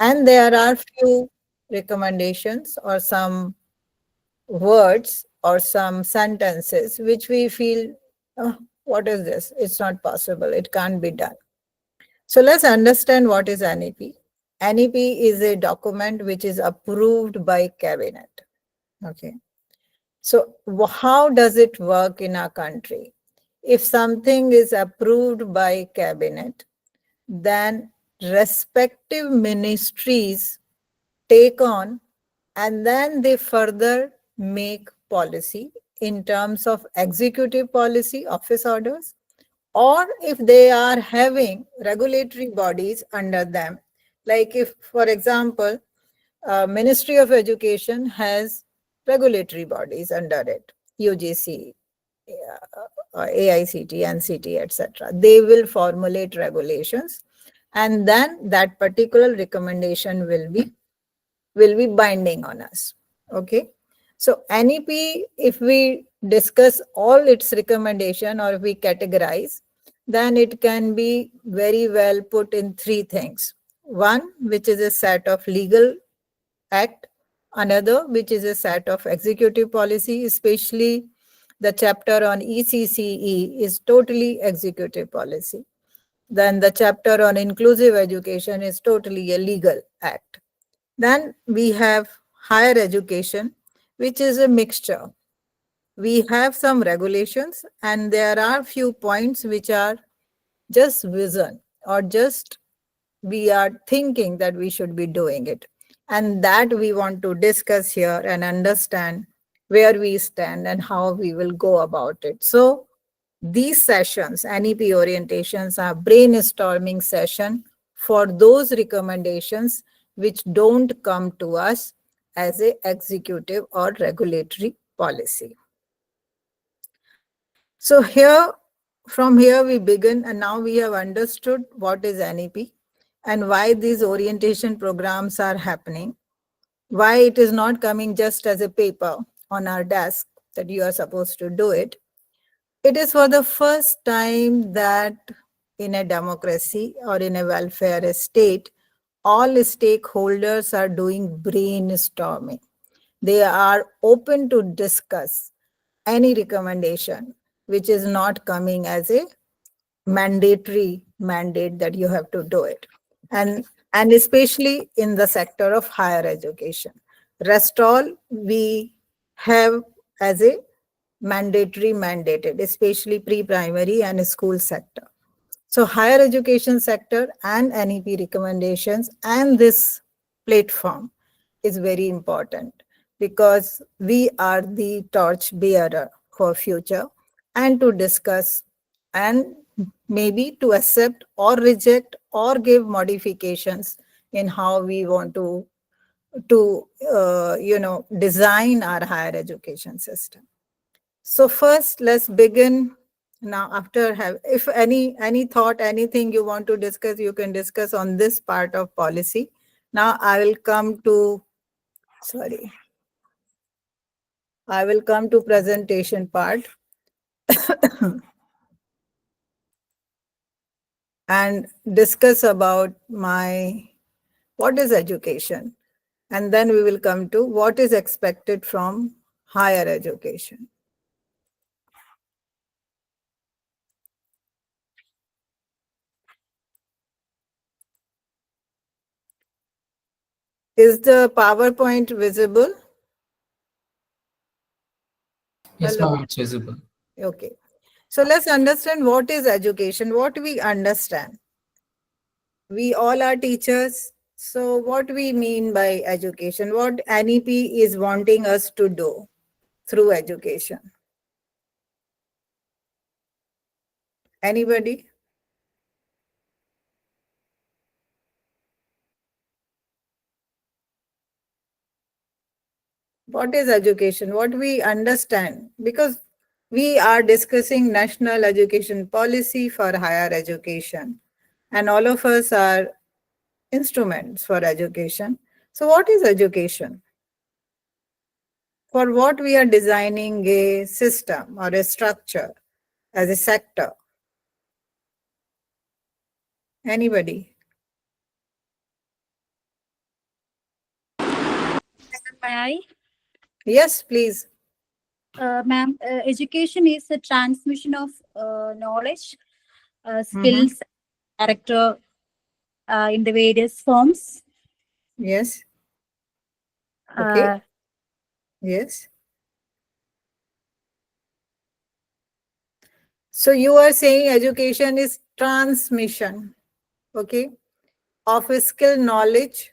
And there are few recommendations or some words or some sentences which we feel, oh, what is this? It's not possible. It can't be done. So let's understand what is NEP. NEP is a document which is approved by cabinet. Okay. So how does it work in our country? If something is approved by cabinet, then respective ministries take on and then they further make policy in terms of executive policy, office orders, or if they are having regulatory bodies under them. Like if, for example, Ministry of Education has regulatory bodies under it, UGC, AICT, NCT, etc. They will formulate regulations, and then that particular recommendation will be binding on us. Okay. So NEP, if we discuss all its recommendation or if we categorize, then it can be very well put in three things. One, which is a set of legal act. Another, which is a set of executive policy, especially the chapter on ECCE is totally executive policy. Then the chapter on inclusive education is totally a legal act. Then we have higher education, which is a mixture. We have some regulations and there are few points which are just vision or just we are thinking that we should be doing it. And that we want to discuss here and understand where we stand and how we will go about it. So these sessions, NEP orientations, are brainstorming session for those recommendations which don't come to us as a executive or regulatory policy. So here, from here we begin, and now we have understood what is NEP and why these orientation programs are happening, why it is not coming just as a paper on our desk that you are supposed to do it. It is for the first time that in a democracy or in a welfare state, all stakeholders are doing brainstorming. They are open to discuss any recommendation which is not coming as a mandatory mandate that you have to do it. And especially in the sector of higher education. Rest all we have as a mandatory mandated, especially pre-primary and school sector. So higher education sector and NEP recommendations and this platform is very important because we are the torch bearer for future and to discuss and maybe to accept or reject or give modifications in how we want to design our higher education system. So first, let's begin now. After if any thought, anything you want to discuss, you can discuss on this part of policy. Now I will come to presentation part and discuss about what is education, and then we will come to what is expected from higher education. Is the PowerPoint visible? Yes, Hello. ma'am, it's visible. Okay. So let's understand what is education, what we understand. We all are teachers. So what we mean by education, what NEP is wanting us to do through education. Anybody? What is education? What we understand? Because we are discussing national education policy for higher education, and all of us are instruments for education. So what is education? For what we are designing a system or a structure as a sector. Anybody? May I? Yes, please. Ma'am, education is the transmission of knowledge, Mm-hmm. skills, character in the various forms. Yes. Okay. Uh, Yes. So you are saying education is transmission, okay, of a skill, knowledge,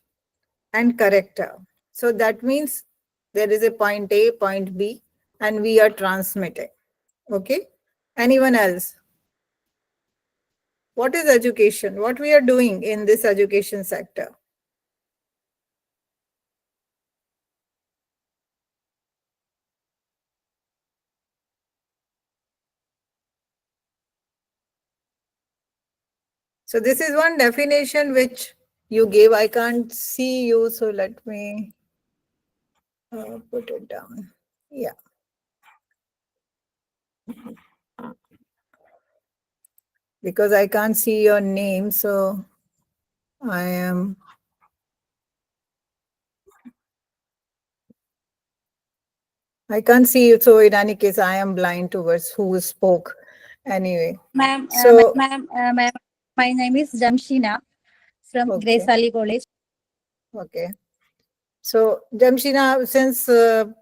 and character. So that means there is a point A, point B, and we are transmitting. Okay. Anyone else? What is education? What we are doing in this education sector? So this is one definition which you gave. I can't see you, so let me put it down. Yeah. Because I can't see your name, so I am. I can't see you, so in any case, I am blind towards who spoke. Anyway, so ma'am, my name is Jamshina from Grace okay, Valley College. okay. So Jamshina, since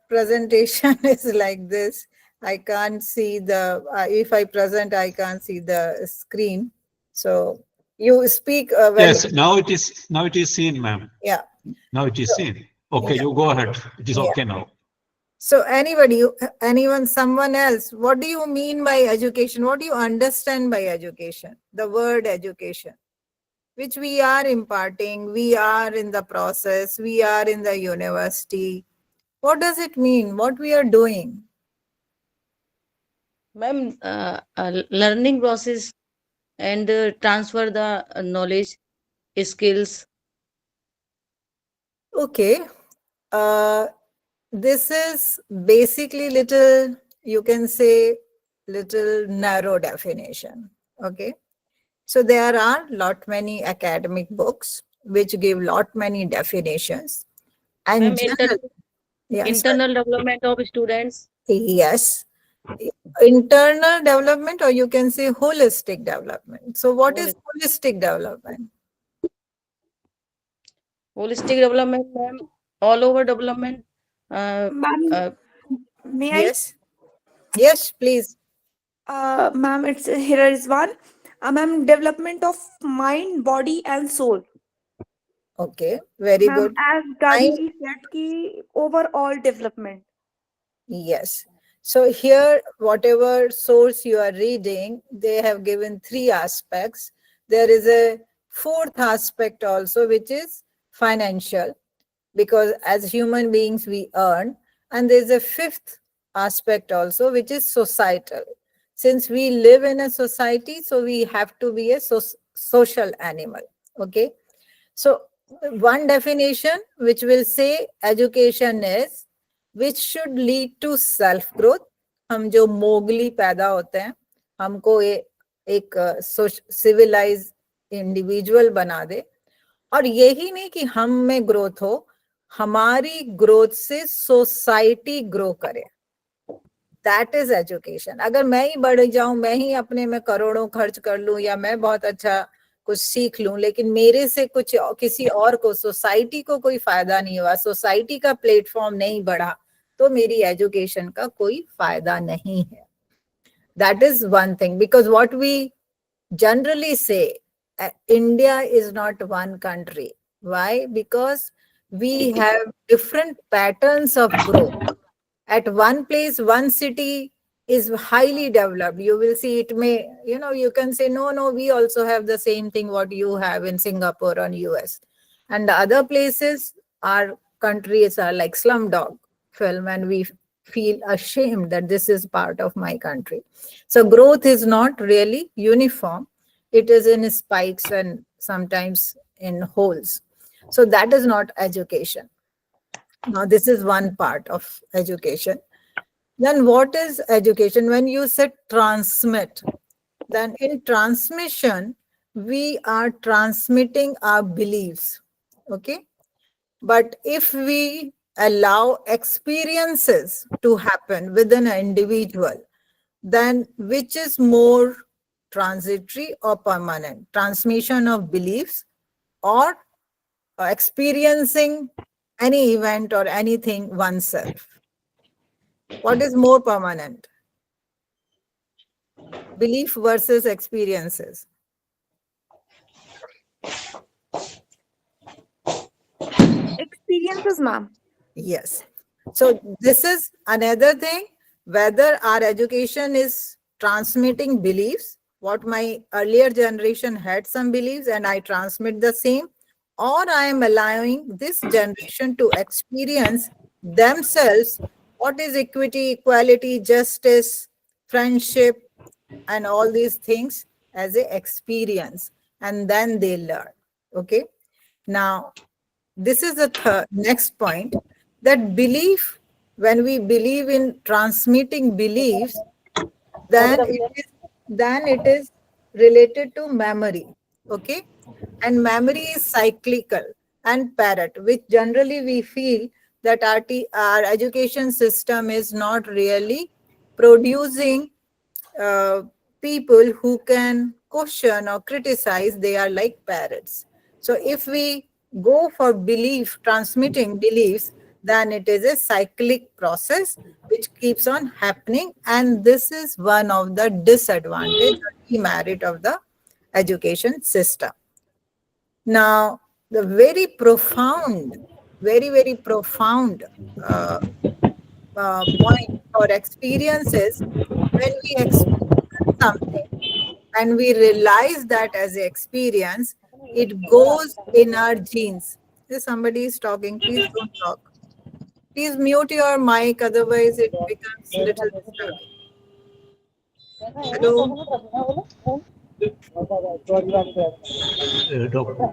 presentation is like this, I can't see the. If I present, I can't see the screen. So you speak well. Yes, now it is seen, ma'am. Yeah. Now it is So, seen. Okay, yeah. you go ahead. It is Yeah. okay now. So anybody, anyone, someone else, what do you mean by education? What do you understand by education? The word education, which we are imparting, we are in the process, we are in the university. What does it mean? What we are doing? Ma'am, learning process and transfer the knowledge, skills. Okay. Uh, this is basically little, you can say, little narrow definition. Okay. So there are lot many academic books which give lot many definitions. And Ma'am, general, yeah, sorry. internal development of students, Yes, internal development, or you can say holistic development. So what is hol- holistic development? holistic development, ma'am, all over development. Uh, Ma'am, uh, may I? Yes, yes, please. Ma'am, it's here is one. Ma'am, development of mind, body, and soul. Okay, very Ma'am, good. as I, Dadi said, ki overall development. yes. So here, whatever source you are reading, they have given three aspects. There is a fourth aspect also, which is financial, because as human beings we earn. And there's a fifth aspect also, which is societal. Since we live in a society, so we have to be a social animal. Okay. So one definition which will say education is which should lead to self growth. हम जो Mowgli पैदा होते हैं, हमको एक civilised individual बना दे. और यही नहीं कि हम में ग्रोथ हो, हमारी ग्रोथ से सोसाइटी ग्रो करे. That is education. अगर मैं ही बढ़ जाऊं, मैं ही अपने में करोड़ों खर्च कर लूं, या मैं बहुत अच्छा कुछ सीख लूं, लेकिन मेरे से कुछ किसी और को, सोसाइटी को कोई फायदा नहीं हुआ, सोसाइटी का प्लेटफॉर्म नहीं बढ़ा, तो मेरी एजुकेशन का कोई फायदा नहीं है. That is one thing, because what we generally say India is not one country. Why? Because we have different patterns of growth. At one place, one city is highly developed. You will see it may, you can say, no, no, we also have the same thing what you have in Singapore or US. And the other places, our countries are like slumdog film, and we feel ashamed that this is part of my country. So growth is not really uniform. It is in spikes and sometimes in holes. So that is not education. Now, this is one part of education. Then what is education? When you said transmit, then in transmission, we are transmitting our beliefs. Okay. But if we allow experiences to happen within an individual, then which is more transitory or permanent? Transmission of beliefs or experiencing any event or anything oneself? What is more permanent? Belief versus experiences. Experiences, ma'am. Yes. So this is another thing, whether our education is transmitting beliefs, what my earlier generation had some beliefs and I transmit the same, or I am allowing this generation to experience themselves what is equity, equality, justice, friendship, and all these things as a experience, and then they learn. Okay. Now, this is the next point, that belief, when we believe in transmitting beliefs, then it is related to memory. Okay. And memory is cyclical and parrot, which generally we feel that our education system is not really producing uh, people who can question or criticize. They are like parrots. So if we go for belief, transmitting beliefs, then it is a cyclic process which keeps on happening. And this is one of the disadvantage or demerit of the education system. Now, the very profound, very profound uh, point or experiences, when we experience something and we realize that as an experience, it goes in our genes. If somebody is talking, please don't talk. Please mute your mic, otherwise it becomes little disturbing. Hello?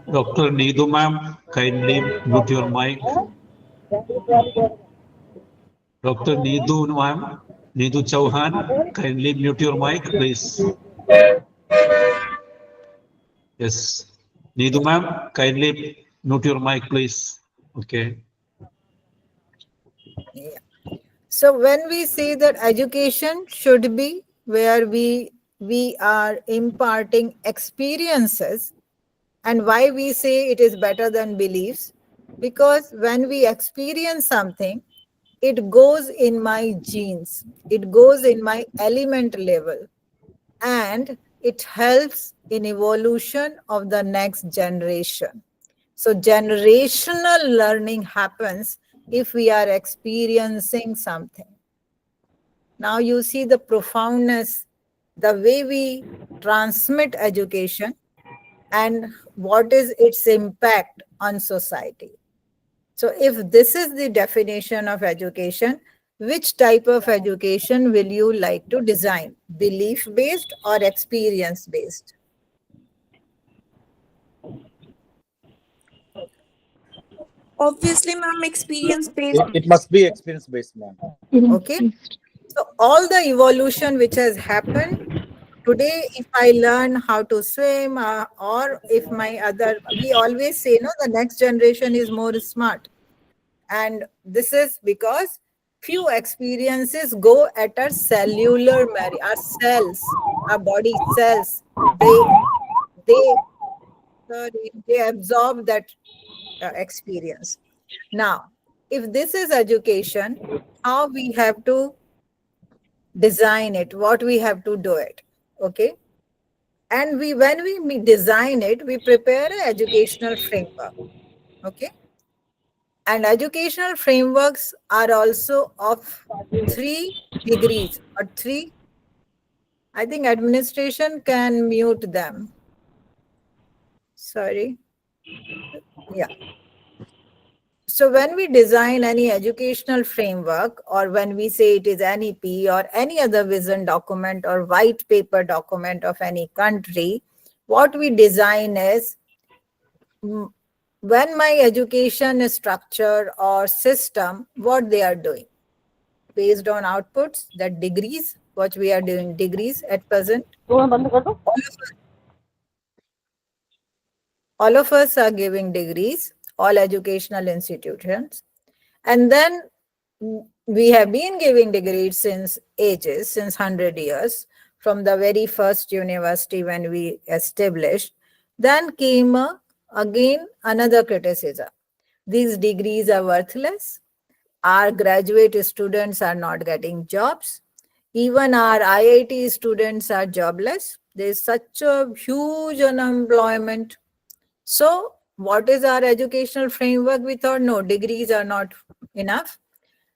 Dr. Needu ma'am, kindly mute your mic. Dr. Needu ma'am, Needu Chauhan, kindly mute your mic, please. Yes. Needu ma'am, kindly mute your mic, please. Okay. Yeah. So when we say that education should be where we are imparting experiences, and why we say it is better than beliefs, because when we experience something, it goes in my genes, it goes in my element level, and it helps in evolution of the next generation. So generational learning happens if we are experiencing something. Now you see the profoundness, the way we transmit education and what is its impact on society. So if this is the definition of education, which type of education will you like to design? Belief-based or experience-based? Obviously, ma'am, experience based. It must be experience based, ma'am. Okay. So all the evolution which has happened today, if I learn how to swim, or if my other, we always say, no, the next generation is more smart. And this is because few experiences go at our cellular, our cells, our body cells, they absorb that experience. Now, if this is education, how we have to design it, what we have to do it, okay? And when we design it, we prepare an educational framework, okay? And educational frameworks are also of 3 degrees or three. I think administration can mute them. Sorry. Yeah. So when we design any educational framework, or when we say it is NEP or any other vision document or white paper document of any country, what we design is, when my education structure or system, what they are doing based on outputs, that degrees, what we are doing degrees at present. All of us are giving degrees, all educational institutions. And then we have been giving degrees since ages, since 100 years, from the very first university when we established. Then came again another criticism. These degrees are worthless. Our graduate students are not getting jobs. Even our IIT students are jobless. There is such a huge unemployment. So, what is our educational framework? We thought, no, degrees are not enough.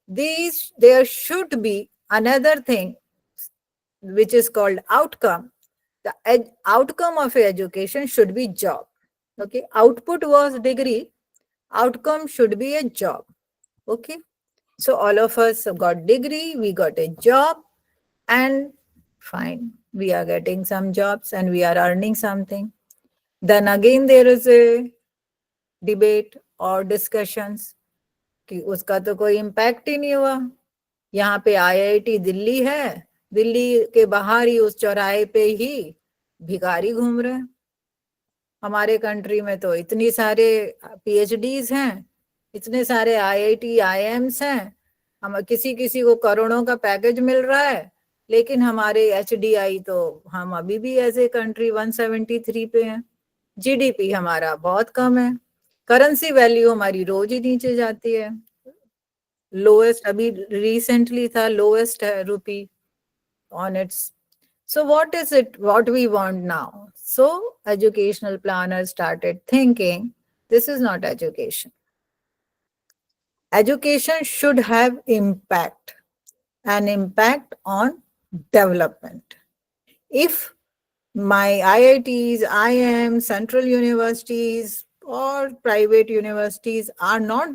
There should be another thing which is called outcome. The outcome of education should be job. Okay, output was degree, outcome should be a job. Okay, so all of us got degree, we got a job, and fine, we are getting some jobs and we are earning something. Then again there is a debate or discussions कि उसका तो कोई impact he नहीं हुआ. यहाँ पे IIT Delhi है, दिल्ली के बाहर ही उस चौराहे पे ही भिखारी घूम रहे हैं. हमारे कंट्री में तो इतनी सारे PhDs हैं, इतने सारे IIT IIMs हैं, हम किसी किसी को करोड़ों का पैकेज मिल रहा है, लेकिन हमारे HDI तो हम अभी भी एज ए कंट्री 173 पे हैं. GDP हमारा बहुत कम है, करेंसी वैल्यू हमारी रोज ही नीचे जाती है. लोएस्ट अभी रिसेंटली था, लोएस्ट है rupee on it's. So what is it, what we want now? So educational planners started thinking, this is not education. Education should have impact, an impact on development. If my IITs, IIM, central universities or private universities are not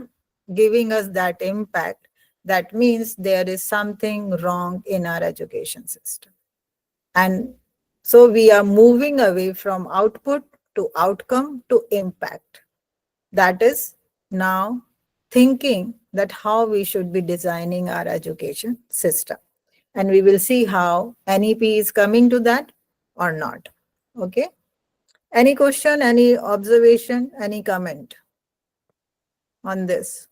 giving us that impact, that means there is something wrong in our education system. And so we are moving away from output to outcome to impact. That is now thinking that how we should be designing our education system. And we will see how NEP is coming to that or not. Okay. Any question, any observation, any comment on this?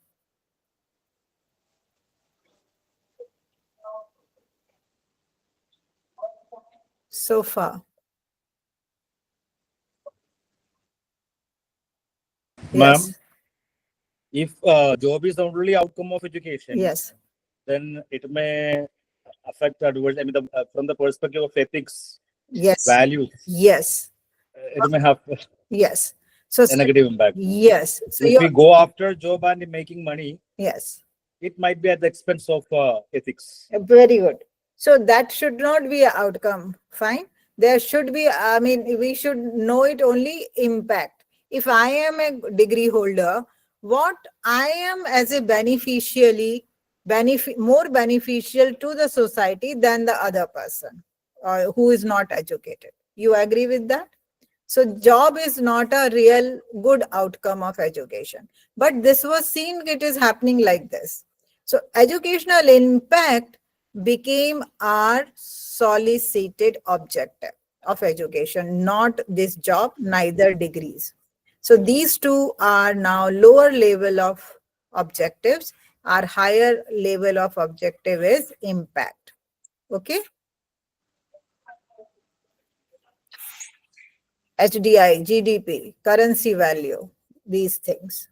So far. Ma'am, Yes. if job is the only outcome of education, Yes. then it may affect adverse. I mean, from the perspective of ethics, Yes. values, Yes. it may have Yes. So a negative impact. yes. So If we go after job and making money, yes. it might be at the expense of ethics. Very good. So that should not be an outcome. Fine. There should be, I mean, we should know it only impact. If I am a degree holder, what I am as a beneficially, more beneficial to the society than the other person who is not educated. You agree with that? So job is not a real good outcome of education. But this was seen, it is happening like this. So educational impact became our solicited objective of education, not this job, neither degrees. So these two are now lower level of objectives. Our higher level of objective is impact. Okay. HDI, GDP, currency value, these things.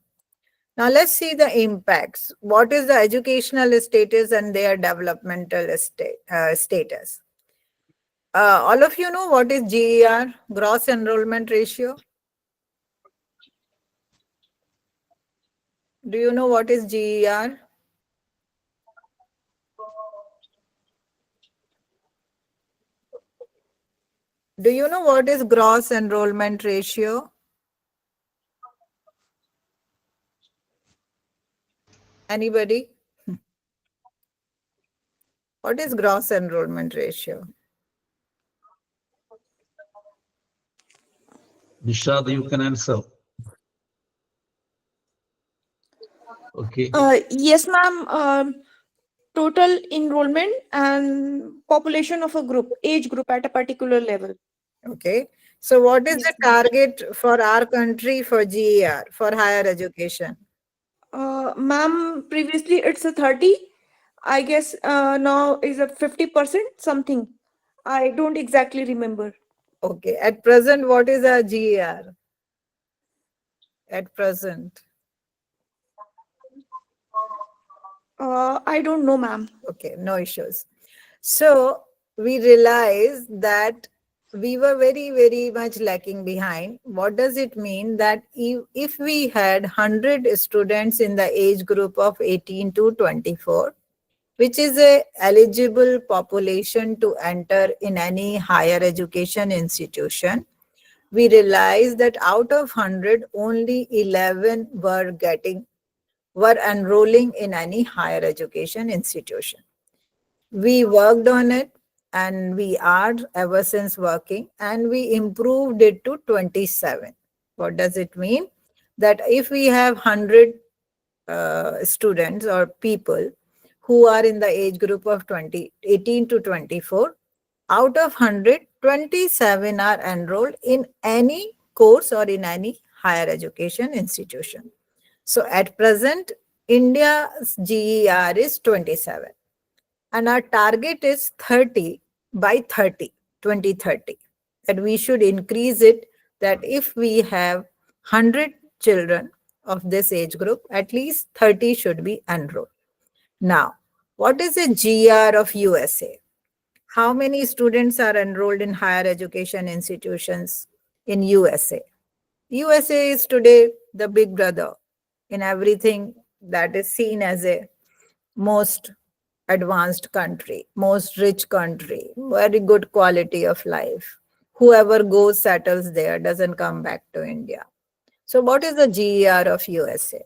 Now let's see the impacts. What is the educational status and their developmental status? All of you know what is GER, gross enrollment ratio? Do you know what is GER? Do you know what is gross enrollment ratio? Anybody? What is gross enrollment ratio? Nishad, you can answer. Okay. Yes, ma'am. Total enrollment and population of a group, age group at a particular level. Okay. So what is Yes, the ma'am. target for our country for GER, for higher education? Ma'am, previously it's a 30. I guess now is a 50% something. I don't exactly remember. Okay. At present, what is our GER? At present. I don't know, ma'am. Okay, no issues. So we realized that we were very, very much lacking behind. What does it mean? That if we had 100 students in the age group of 18 to 24, which is a eligible population to enter in any higher education institution, we realized that out of 100, only 11 were enrolling in any higher education institution. We worked on it, and we are ever since working, and we improved it to 27. What does it mean? That if we have 100 students or people who are in the age group of 18 to 24, out of 100, 27 are enrolled in any course or in any higher education institution. So at present, India's GER is 27, and our target is 30 by 2030. That we should increase it, that if we have 100 children of this age group, at least 30 should be enrolled. Now, what is the GR of USA? How many students are enrolled in higher education institutions in USA? USA is today the big brother in everything that is seen as a most advanced country, most rich country, very good quality of life. Whoever goes, settles there, doesn't come back to India. So what is the GER of USA?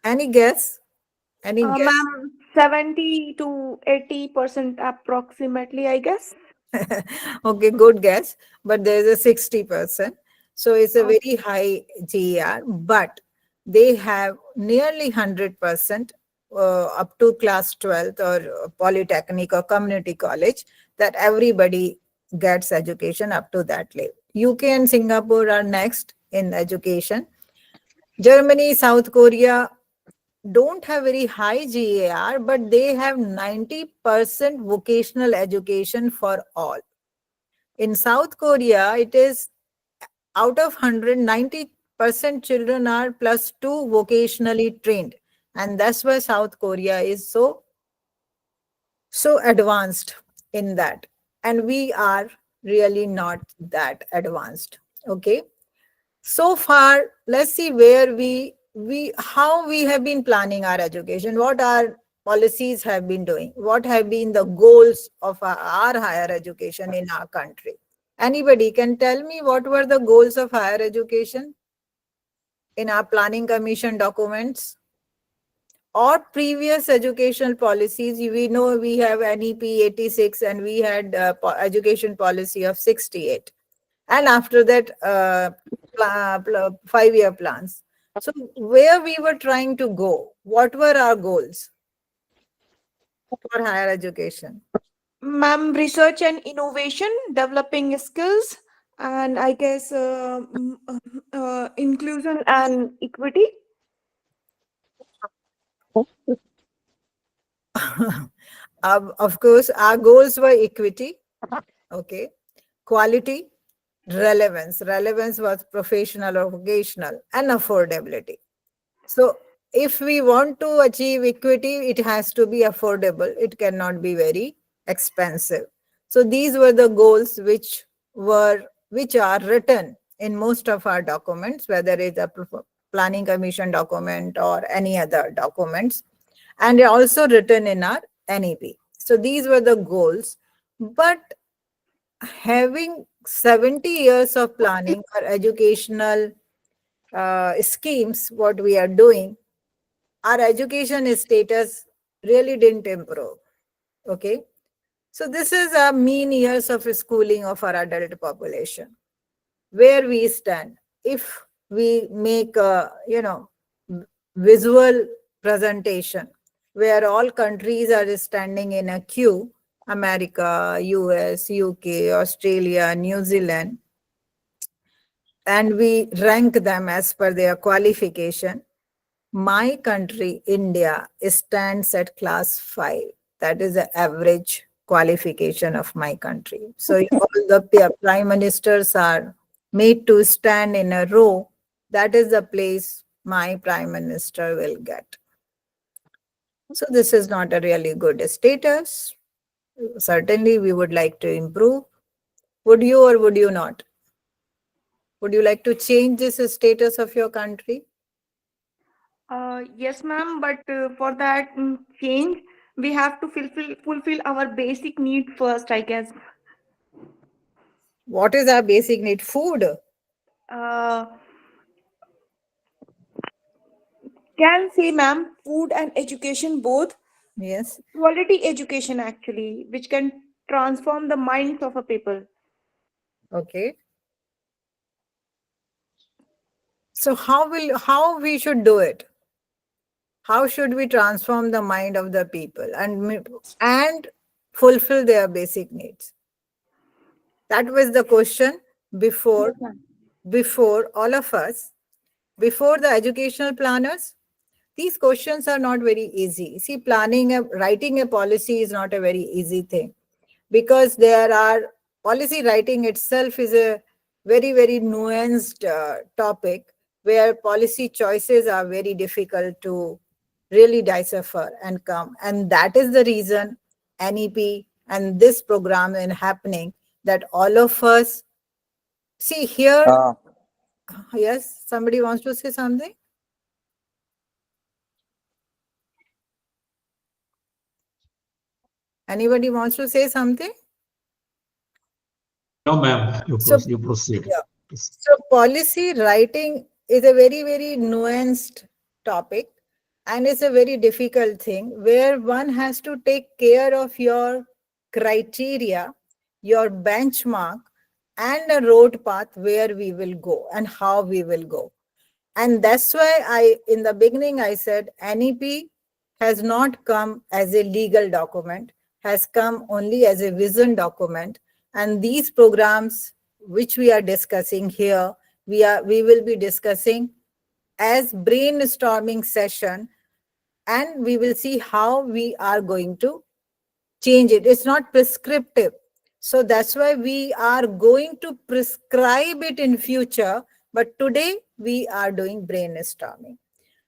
Any guess? Any guess? Ma'am, 70 to 80% approximately, I guess. Okay, good guess, but there is a 60%. So it's a Okay. very high GER, but they have nearly 100% up to class 12th or polytechnic or community college, that everybody gets education up to that level. UK and Singapore are next in education. Germany, South Korea don't have very high GAR, but they have 90% vocational education for all. In South Korea, it is out of 100, 90% children are plus 2 vocationally trained. And that's why South Korea is so advanced in that. And we are really not that advanced. Okay. So far, let's see where how we have been planning our education, what our policies have been doing, what have been the goals of our higher education in our country. Anybody can tell me what were the goals of higher education in our planning commission documents or previous educational policies? We know we have NEP 86 and we had education policy of 68. And after that, 5-year plans. So where we were trying to go, what were our goals for higher education? Ma'am, research and innovation, developing skills, and I guess inclusion and equity. Of course, our goals were equity, okay, quality, relevance. Relevance was professional or vocational, and affordability. So if we want to achieve equity, it has to be affordable. It cannot be very expensive. So these were the goals which are written in most of our documents, whether it's a planning commission document or any other documents, and they're also written in our NEP. So these were the goals. But having 70 years of planning or educational schemes, what we are doing, our education status really didn't improve. Okay. So this is a mean years of schooling of our adult population. Where we stand, if we make a visual presentation where all countries are standing in a queue America, US, UK, Australia, New Zealand, and we rank them as per their qualification. My country, India, stands at class 5. That is the average qualification of my country. So if all the prime ministers are made to stand in a row, that is the place my prime minister will get. So this is not a really good status. Certainly, we would like to improve. Would you or would you not? Would you like to change this status of your country? Yes, ma'am, but for that change, we have to fulfill our basic need first, I guess. What is our basic need? Food. Uh, can say, ma'am, food and education both. Yes. Quality education, actually, which can transform the minds of a people. Okay. So how we should do it? How should we transform the mind of the people and fulfill their basic needs? That was the question before Yes, ma'am. before all of us, before the educational planners. These questions are not very easy. See, writing a policy is not a very easy thing, because there are policy writing itself is a very, very nuanced topic, where policy choices are very difficult to really decipher and come. And that is the reason NEP and this program is happening, that all of us see here. Yes, somebody wants to say something. Anybody wants to say something? No, ma'am. So, You proceed. yeah. Yes. So policy writing is a very, very nuanced topic, and it's a very difficult thing, where one has to take care of your criteria, your benchmark, and a road path where we will go and how we will go. And that's why in the beginning, I said NEP has not come as a legal document, has come only as a vision document. And these programs which we are discussing here, we will be discussing as brainstorming session, and we will see how we are going to change it. It's not prescriptive. So that's why we are going to prescribe it in future. But today we are doing brainstorming.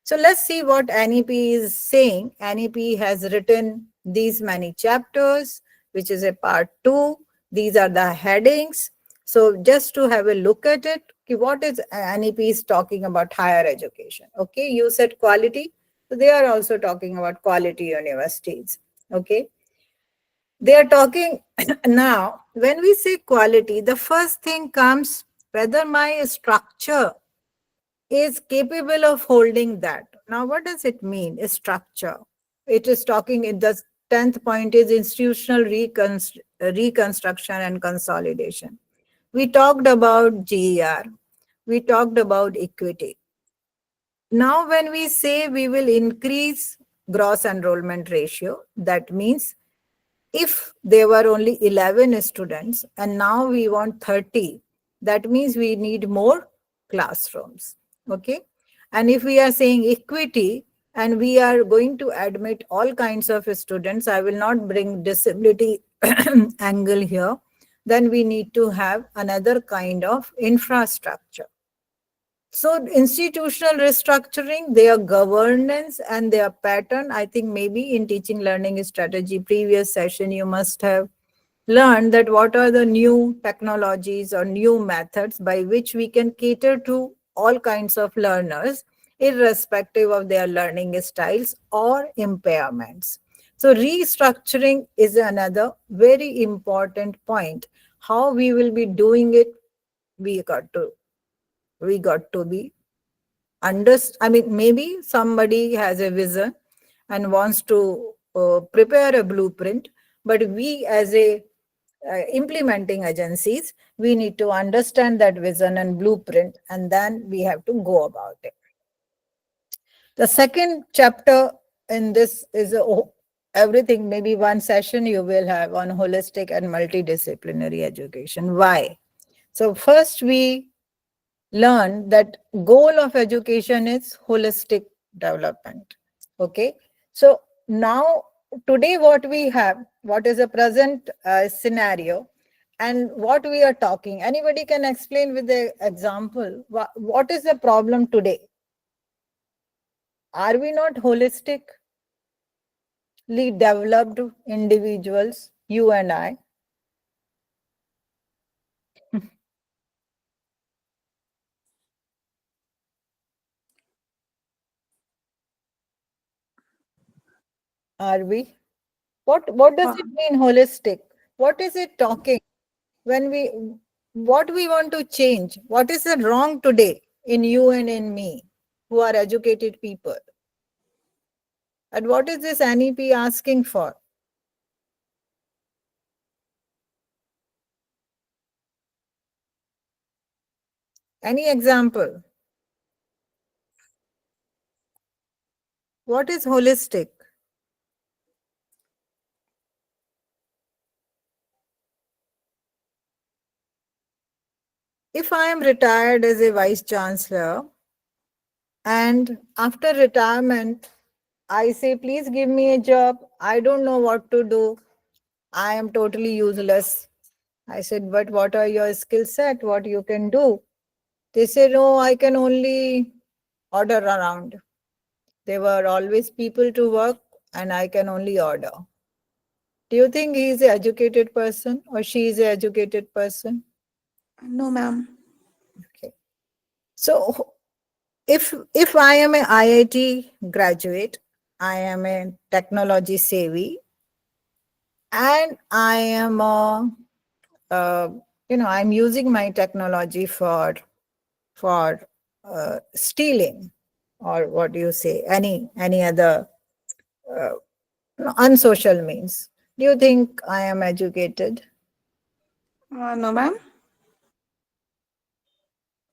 So let's see what NEP is saying. NEP has written these many chapters, which is a part 2. These are the headings. So just to have a look at it, what is NEP is talking about higher education. Okay, you said quality. So they are also talking about quality universities. Okay. They are talking now, when we say quality, the first thing comes whether my structure is capable of holding that. Now, what does it mean, a structure? It is talking in the 10th point is institutional reconstruction and consolidation. We talked about GER. We talked about equity. Now, when we say we will increase gross enrollment ratio, that means if there were only 11 students and now we want 30, that means we need more classrooms. Okay. And if we are saying equity and we are going to admit all kinds of students, I will not bring disability angle here, then we need to have another kind of infrastructure. So institutional restructuring, their governance and their pattern, I think maybe in teaching learning strategy previous session, you must have learned that what are the new technologies or new methods by which we can cater to all kinds of learners, irrespective of their learning styles or impairments. So restructuring is another very important point. How we will be doing it, we got to be maybe somebody has a vision and wants to prepare a blueprint, but we as a implementing agencies, we need to understand that vision and blueprint, and then we have to go about it. The second chapter in this is everything, maybe one session you will have on holistic and multidisciplinary education. Why? So first we learn that goal of education is holistic development. Okay. So now today what we have, what is the present scenario and what we are talking, anybody can explain with the example, what is the problem today? Are we not holistically developed individuals, you and I? Are we? What does it mean holistic? What is it talking? When we, what we want to change? What is the wrong today in you and in me, who are educated people? And what is this NEP asking for? Any example? What is holistic? If I am retired as a vice chancellor and after retirement, I say, please give me a job. I don't know what to do. I am totally useless. I said, but what are your skill set? What you can do? They said, no, I can only order around. There were always people to work and I can only order. Do you think he is an educated person or she is an educated person? No, ma'am. Okay. So if I am an IIT graduate, I am a technology savvy, and I am I'm using my technology for stealing, or what do you say, any other unsocial means. Do you think I am educated? No, ma'am.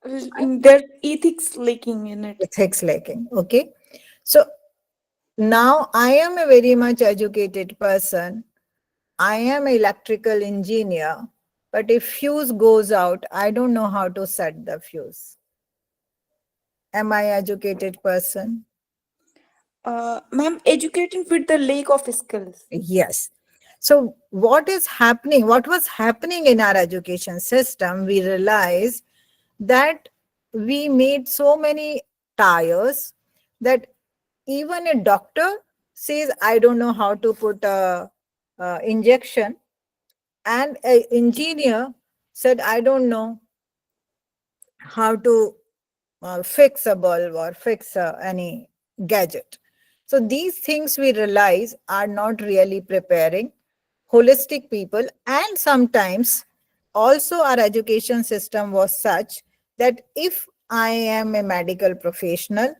There's ethics lacking in it. Ethics lacking. Okay. So now I am a very much educated person. I am an electrical engineer, but if fuse goes out, I don't know how to set the fuse. Am I an educated person? Ma'am, educated with the lack of skills. Yes. So what is happening? What was happening in our education system? We realized that we made so many tires that even a doctor says, I don't know how to put a injection, and an engineer said, I don't know how to fix a bulb or fix any gadget. So these things we realize are not really preparing holistic people. And sometimes also our education system was such that if I am a medical professional,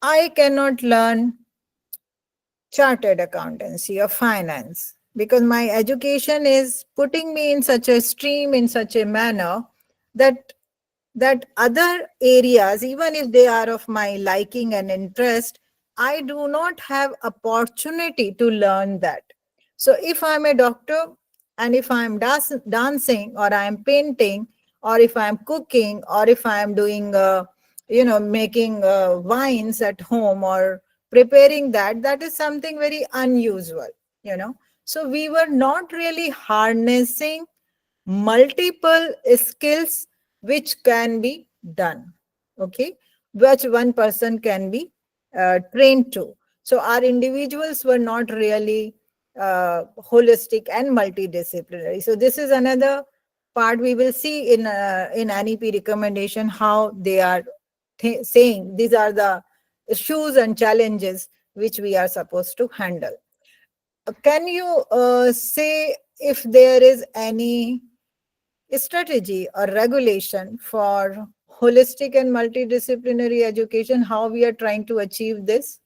I cannot learn chartered accountancy or finance because my education is putting me in such a stream, in such a manner that other areas, even if they are of my liking and interest, I do not have opportunity to learn that. So if I'm a doctor and if I'm dancing or I'm painting or if I'm cooking or if I'm doing making wines at home or preparing that is something very unusual. So we were not really harnessing multiple skills which can be done, okay, which one person can be trained to. So our individuals were not really holistic and multidisciplinary. So this is another part we will see in NEP recommendation, how they are saying these are the issues and challenges which we are supposed to handle. Can you say if there is any strategy or regulation for holistic and multidisciplinary education, how we are trying to achieve this?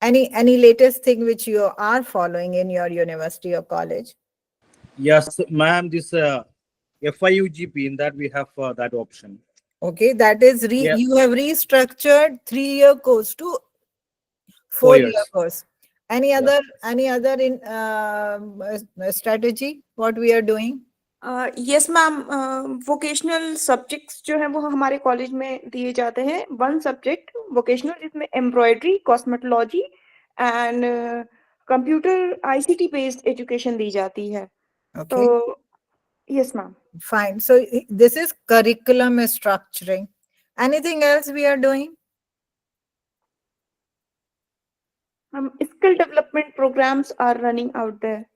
Any latest thing which you are following in your university or college? Yes, ma'am, this FIUGP, in that we have that option. Okay, that is Yeah. you have restructured 3-year course to 4-year years. course. Any other in strategy what we are doing? Yes ma'am, vocational subjects जो हैं वो हमारे college में दिए जाते हैं. One subject vocational जिसमें embroidery, cosmetology and computer ICT based education दी जाती है. Okay, तो yes ma'am. fine. So this is curriculum structuring. Anything else we are doing? Skill development programs are running out there.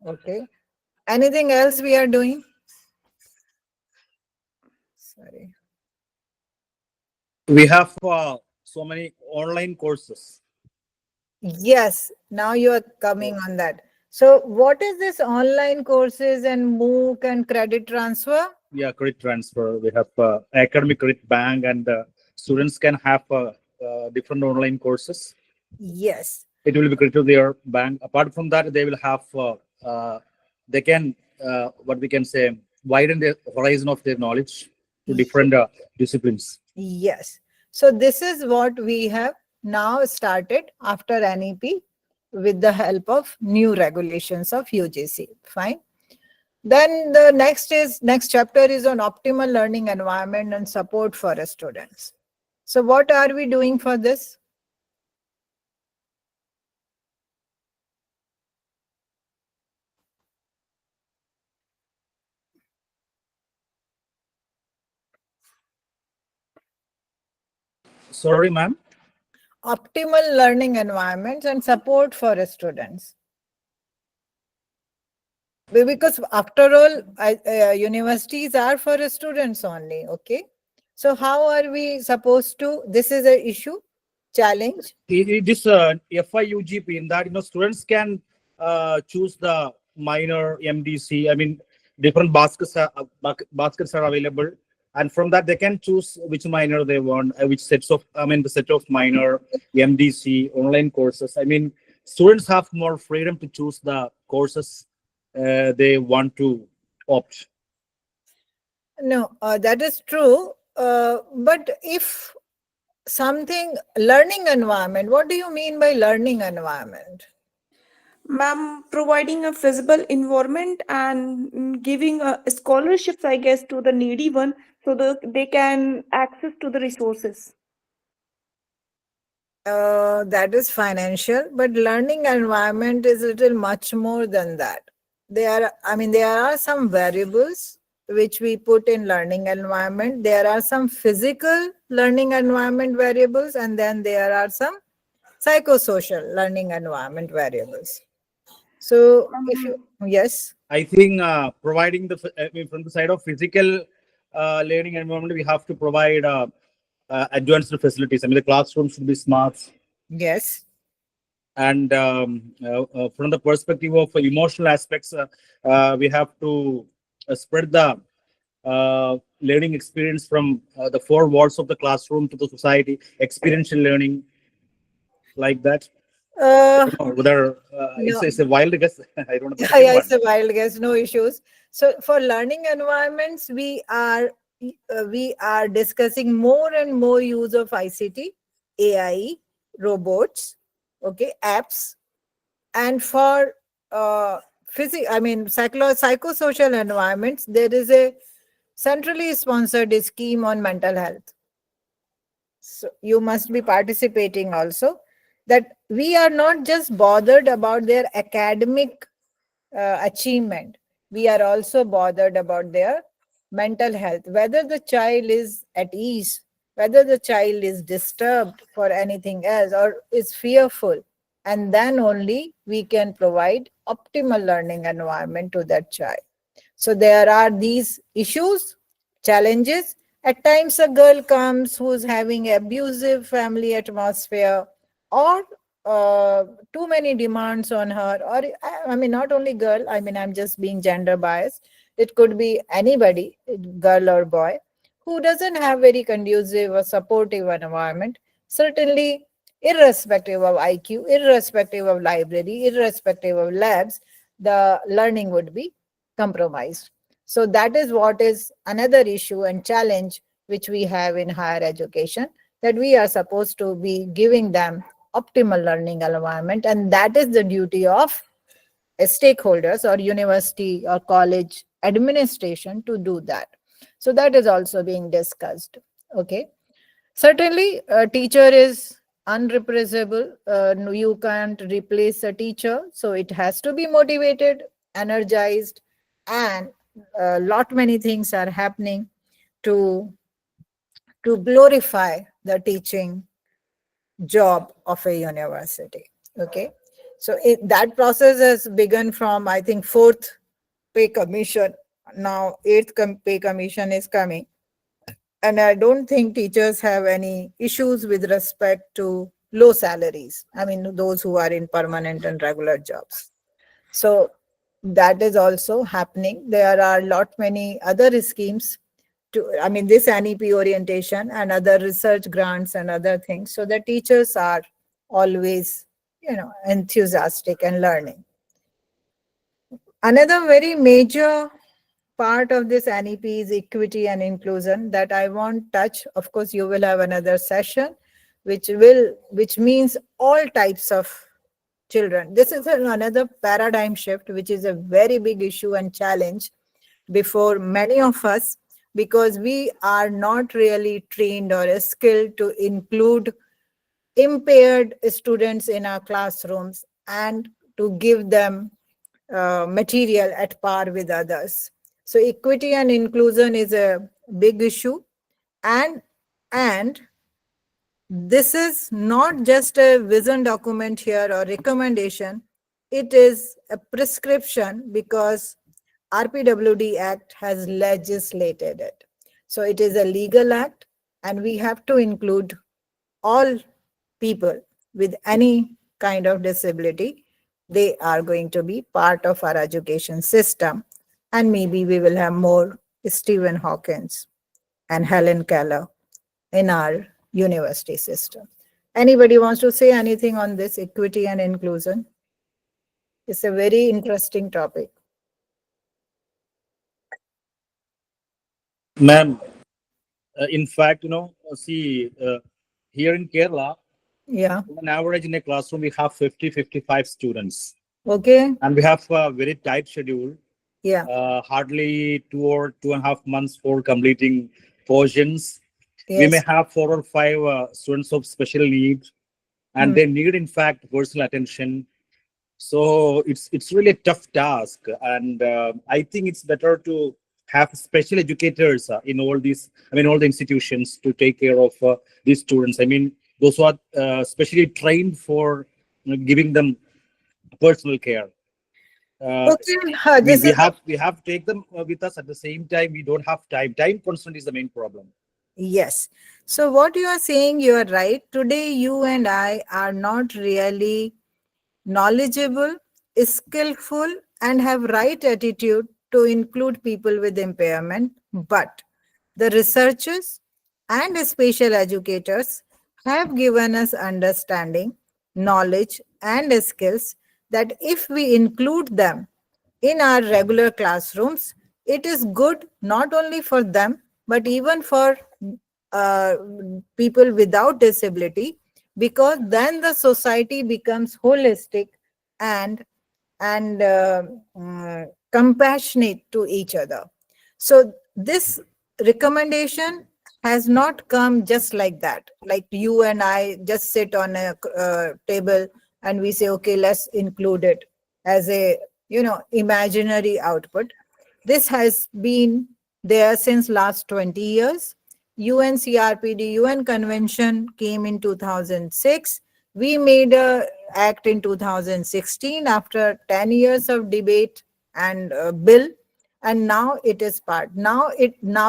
Okay. Anything else we are doing? Sorry. We have so many online courses. Yes, now you are coming on that. So what is this online courses and MOOC and credit transfer? Yeah, credit transfer. We have academic credit bank, and students can have different online courses. Yes. It will be credited to their bank. Apart from that, they will have they can what we can say widen the horizon of their knowledge to different disciplines. Yes. So this is what we have now started after NEP with the help of new regulations of UGC. Fine. Then the next chapter is on optimal learning environment and support for students. So what are we doing for this? Sorry, ma'am. Optimal learning environments and support for students. Because after all, universities are for students only, okay? So how are we supposed to, this is an issue, challenge? It is FIUGP in that students can choose the minor MDC. I mean, different baskets are available, and from that they can choose which minor they want, which sets of the set of minor MDC online courses. I mean, students have more freedom to choose the courses they want to opt. No, that is true. But if something learning environment, what do you mean by learning environment? Ma'am, providing a feasible environment and giving scholarships, I guess, to the needy one so that they can access to the resources. That is financial, but learning environment is a little much more than that. There are some variables which we put in learning environment. There are some physical learning environment variables, and then there are some psychosocial learning environment variables. So if you, yes. I think providing from the side of physical learning environment, we have to provide advanced facilities. I mean, the classroom should be smart. Yes. And from the perspective of emotional aspects, we have to spread the learning experience from the four walls of the classroom to the society, experiential learning, like that. Whether it's a wild guess, I don't know. Yeah, it's a wild guess, no issues. So for learning environments, we are discussing more and more use of ICT, AI, robots, okay, apps, and for psychosocial environments, there is a centrally sponsored scheme on mental health. So you must be participating also. That we are not just bothered about their academic achievement. We are also bothered about their mental health, whether the child is at ease, whether the child is disturbed for anything else or is fearful. And then only we can provide optimal learning environment to that child. So there are these issues, challenges. At times a girl comes who's having abusive family atmosphere, or too many demands on her, or not only girl, I'm just being gender biased. It could be anybody, girl or boy, who doesn't have very conducive or supportive environment. Certainly, irrespective of IQ, irrespective of library, irrespective of labs, the learning would be compromised. So that is what is another issue and challenge which we have in higher education, that we are supposed to be giving them optimal learning environment, and that is the duty of stakeholders or university or college administration to do that. So that is also being discussed. Okay. Certainly, a teacher is unreplaceable. No, you can't replace a teacher. So it has to be motivated, energized, and a lot many things are happening to glorify the teaching job of a university. Okay. So that process has begun from, I think, fourth pay commission. Now eighth pay commission is coming. And I don't think teachers have any issues with respect to low salaries. I mean, those who are in permanent and regular jobs. So that is also happening. There are a lot many other schemes to, I mean, this NEP orientation and other research grants and other things. So the teachers are always, enthusiastic and learning. Another very major part of this NEP is equity and inclusion that I won't touch. Of course, you will have another session, which means all types of children. This is another paradigm shift, which is a very big issue and challenge before many of us, because we are not really trained or skilled to include impaired students in our classrooms and to give them material at par with others. So equity and inclusion is a big issue, and this is not just a vision document here or recommendation. It is a prescription because RPWD Act has legislated it. So it is a legal act, and we have to include all people with any kind of disability. They are going to be part of our education system. And maybe we will have more Stephen Hawkins and Helen Keller in our university system. Anybody wants to say anything on this equity and inclusion? It's a very interesting topic. Ma'am, in fact, here in Kerala, Yeah. on average in a classroom, we have 55 students. Okay. And we have a very tight schedule. Yeah. Hardly 2 or 2.5 months for completing portions. Yes. We may have 4 or 5 students of special needs, and they need, in fact, personal attention. So it's really a tough task, and I think it's better to have special educators in all these, all the institutions to take care of these students. Those who are specially trained for giving them personal care. Okay. We have to take them with us. At the same time, we don't have time. Time constraint is the main problem. Yes. So what you are saying, you are right. Today, you and I are not really knowledgeable, skillful, and have right attitude to include people with impairment. But the researchers and special educators have given us understanding, knowledge, and skills that if we include them in our regular classrooms, it is good not only for them, but even for uh, people without disability, because then the society becomes holistic and compassionate to each other. So this recommendation has not come just like that, like you and I just sit on a table and we say, okay, let's include it as a imaginary output. This has been there since last 20 years. UNCRPD, UN Convention came in 2006. We made a act in 2016 after 10 years of debate and bill, and now it is part. Now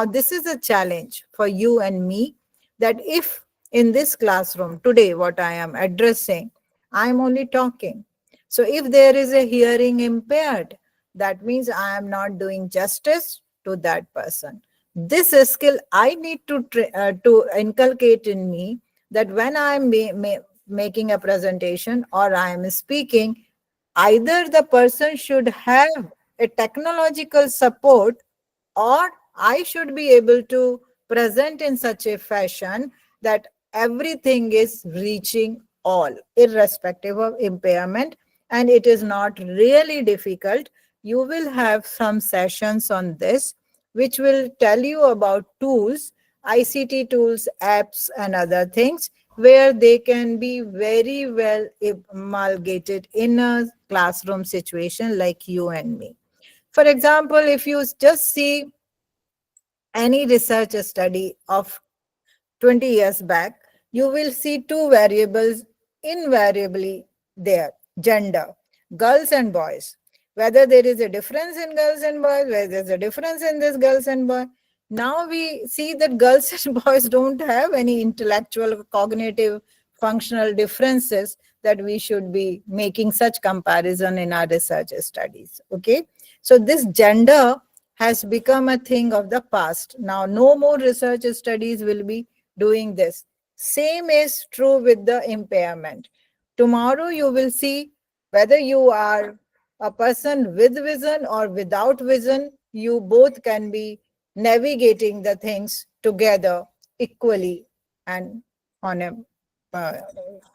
this is a challenge for you and me, that if in this classroom today what I am addressing, I am only talking. So if there is a hearing impaired, that means I am not doing justice to that person. This skill I need to inculcate in me, that when I am making a presentation or I am speaking, either the person should have a technological support, or I should be able to present in such a fashion that everything is reaching all, irrespective of impairment. And it is not really difficult. You will have some sessions on this, which will tell you about tools, ICT tools, apps, and other things, where they can be very well amalgamated in a classroom situation like you and me. For example, if you just see any research study of 20 years back, you will see two variables invariably there: gender, girls and boys. Whether there is a difference in girls and boys, whether there's a difference in this girls and boys. Now we see that girls and boys don't have any intellectual, cognitive, functional differences that we should be making such comparison in our research studies. Okay. So this gender has become a thing of the past. Now, no more research studies will be doing this. Same is true with the impairment. Tomorrow you will see whether you are a person with vision or without vision, you both can be navigating the things together equally and on a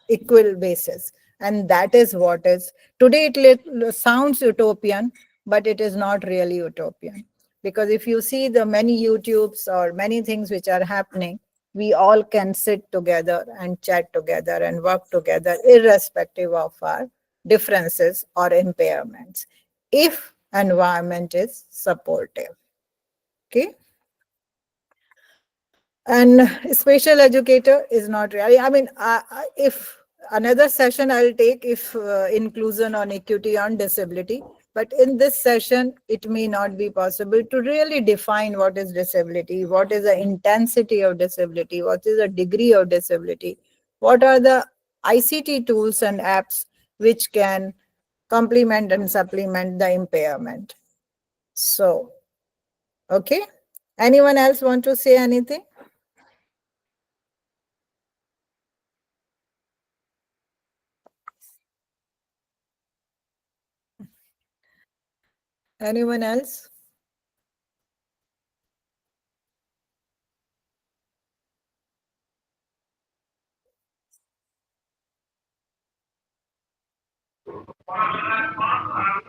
equal basis. And that is what is today. It sounds utopian, but it is not really utopian, because if you see the many YouTubes or many things which are happening, we all can sit together and chat together and work together irrespective of our differences or impairments, if environment is supportive. Okay. And special educator is not really, I mean, if another session I'll take if inclusion on equity on disability, but in this session it may not be possible to really define what is disability, what is the intensity of disability, what is the degree of disability, what are the ICT tools and apps which can complement and supplement the impairment. So, okay, anyone else want to say anything? Anyone else?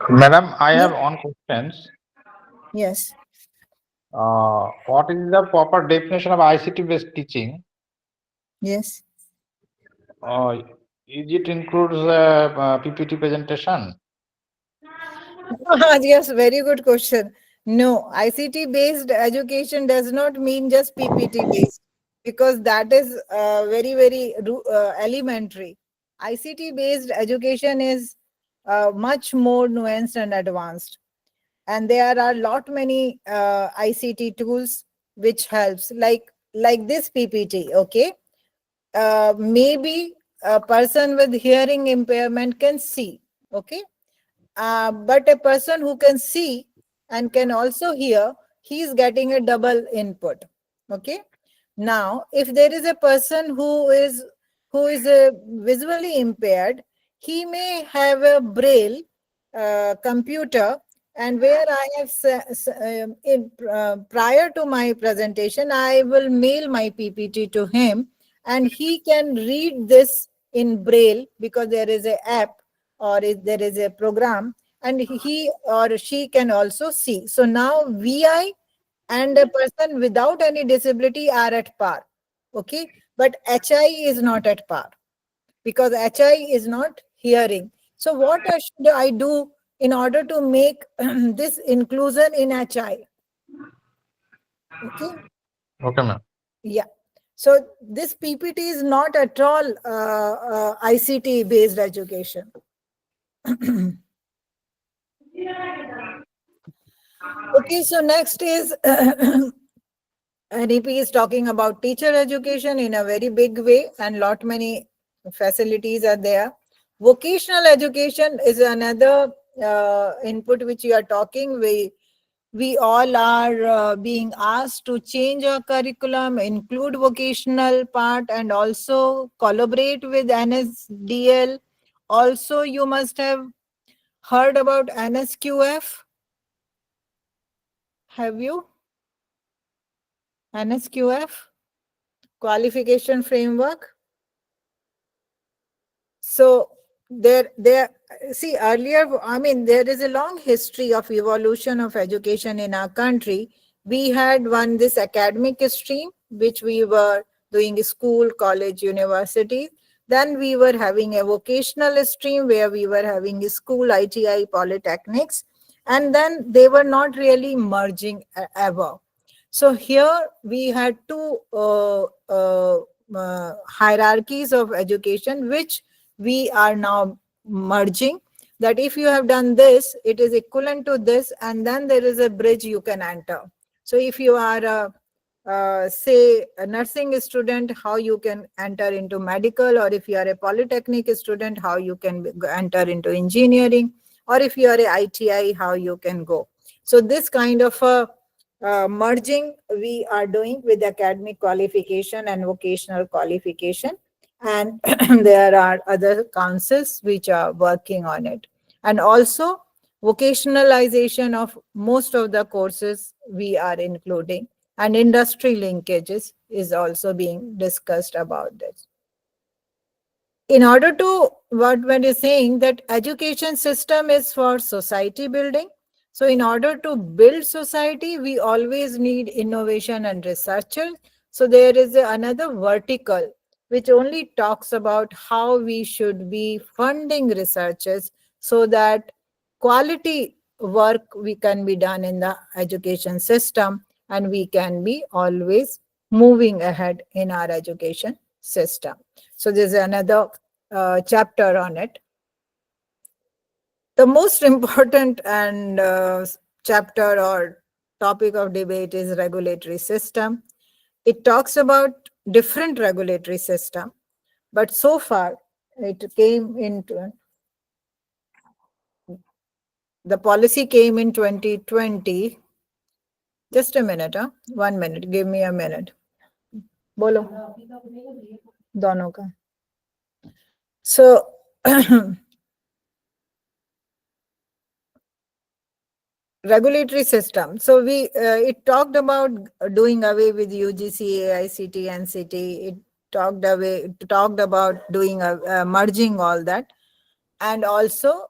Madam, I Yeah. have one question. Yes. What is the proper definition of ICT-based teaching? Yes. Is it includes PPT presentation? Yes, very good question. No, ICT based education does not mean just PPT based, because that is very elementary. ICT based education is much more nuanced and advanced, and there are lot many ICT tools which helps, like this PPT. Okay, maybe a person with hearing impairment can see. Okay, but a person who can see and can also hear, he is getting a double input. Okay. Now, if there is a person who is visually impaired, he may have a braille computer, and where I have prior to my presentation, I will mail my PPT to him, and he can read this in braille because there is a app or there is a program, and he or she can also see. So now VI and a person without any disability are at par. Okay. But HI is not at par, because HI is not hearing. So what should I do in order to make this inclusion in HI? Okay. Okay, ma'am. Yeah. So this PPT is not at all ICT based education. Okay, so next is NEP is talking about teacher education in a very big way, and lot many facilities are there. Vocational education is another input which you are talking. We all are being asked to change our curriculum, include vocational part, and also collaborate with NSDL. Also, you must have heard about NSQF. Have you? NSQF, qualification framework. So see, earlier, I mean, there is a long history of evolution of education in our country. We had this academic stream, which we were doing school, college, university. Then we were having a vocational stream where we were having school, ITI, polytechnics, and then they were not really merging ever. So here we had two hierarchies of education, which we are now merging, that if you have done this, it is equivalent to this, and then there is a bridge you can enter. So if you are say a nursing student, how you can enter into medical, or if you are a polytechnic student, how you can enter into engineering, or if you are a ITI, how you can go. So this kind of a merging we are doing with academic qualification and vocational qualification, and there are other councils which are working on it. And also vocationalization of most of the courses we are including, and industry linkages is also being discussed about this. In order to, what we're saying, that education system is for society building. So in order to build society, we always need innovation and researchers. So there is another vertical which only talks about how we should be funding researchers so that quality work we can be done in the education system, and we can be always moving ahead in our education system. So there's another chapter on it. The most important and chapter or topic of debate is regulatory system. It talks about different regulatory system, but so far it came into, the policy came in 2020. Just a minute, 1 minute, give me a minute. Bolo. दोनों का. So regulatory system. So it talked about doing away with UGC, AICT, NCT. It talked about doing merging all that, and also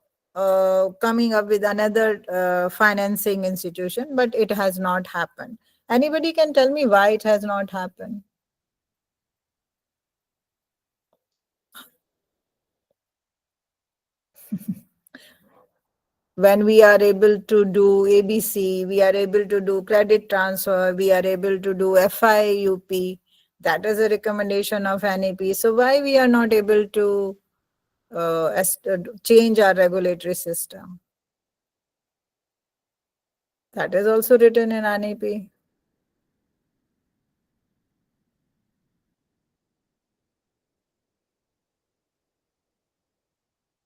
coming up with another financing institution, but it has not happened. Anybody can tell me why it has not happened? When we are able to do ABC, we are able to do credit transfer, we are able to do FIUP, that is a recommendation of NEP. So why we are not able to change our regulatory system? That is also written in NEP.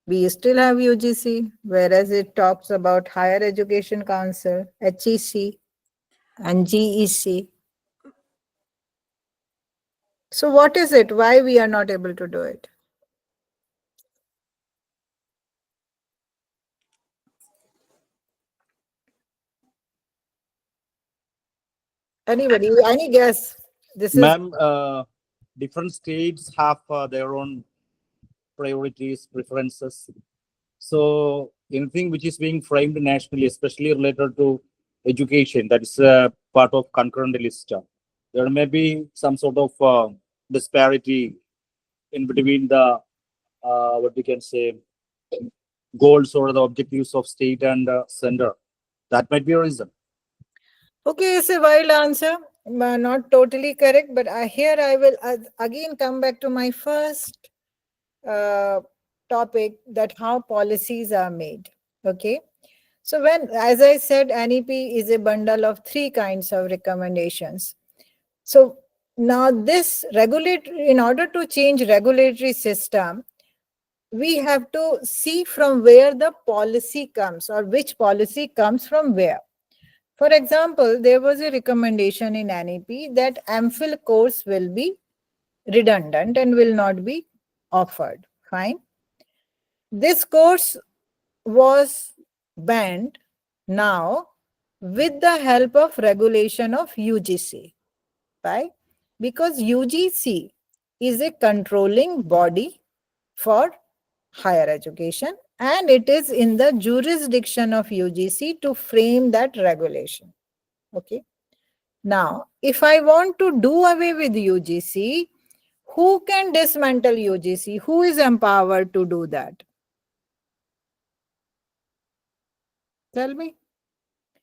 We still have UGC, whereas it talks about Higher Education Council, HEC, and GEC. So what is it? Why we are not able to do it? Anybody? Any guess? This is Ma'am, different states have their own priorities, preferences. So anything which is being framed nationally, especially related to education, that is part of concurrent list. There may be some sort of disparity in between the what we can say goals or the objectives of state and center. That might be a reason. okay. It's a wild answer, not totally correct. But here I will again come back to my first topic, that how policies are made. Okay. So when, as I said, NEP is a bundle of 3 kinds of recommendations. So now this regulatory, in order to change regulatory system, we have to see from where the policy comes, or which policy comes from where. For example, there was a recommendation in NEP that MPhil course will be redundant and will not be offered. Fine. This course was banned now with the help of regulation of UGC. Right? Because UGC is a controlling body for higher education, and it is in the jurisdiction of UGC to frame that regulation. Okay. Now, if I want to do away with UGC, who can dismantle UGC? Who is empowered to do that? Tell me.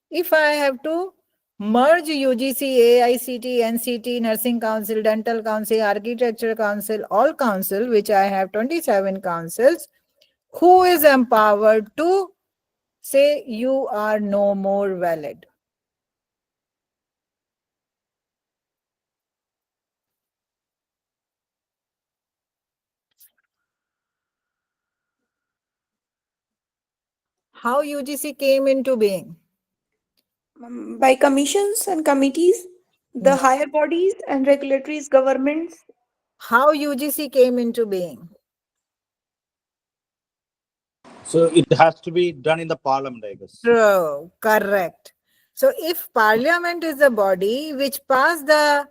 If I have to merge UGC, AICT, NCT, Nursing Council, Dental Council, Architecture Council, all council, which I have 27 councils, who is empowered to say you are no more valid? How UGC came into being? By commissions and committees, the higher bodies and regulatory governments. How UGC came into being? So it has to be done in the parliament, I guess. True, correct. So if parliament is the body which passed the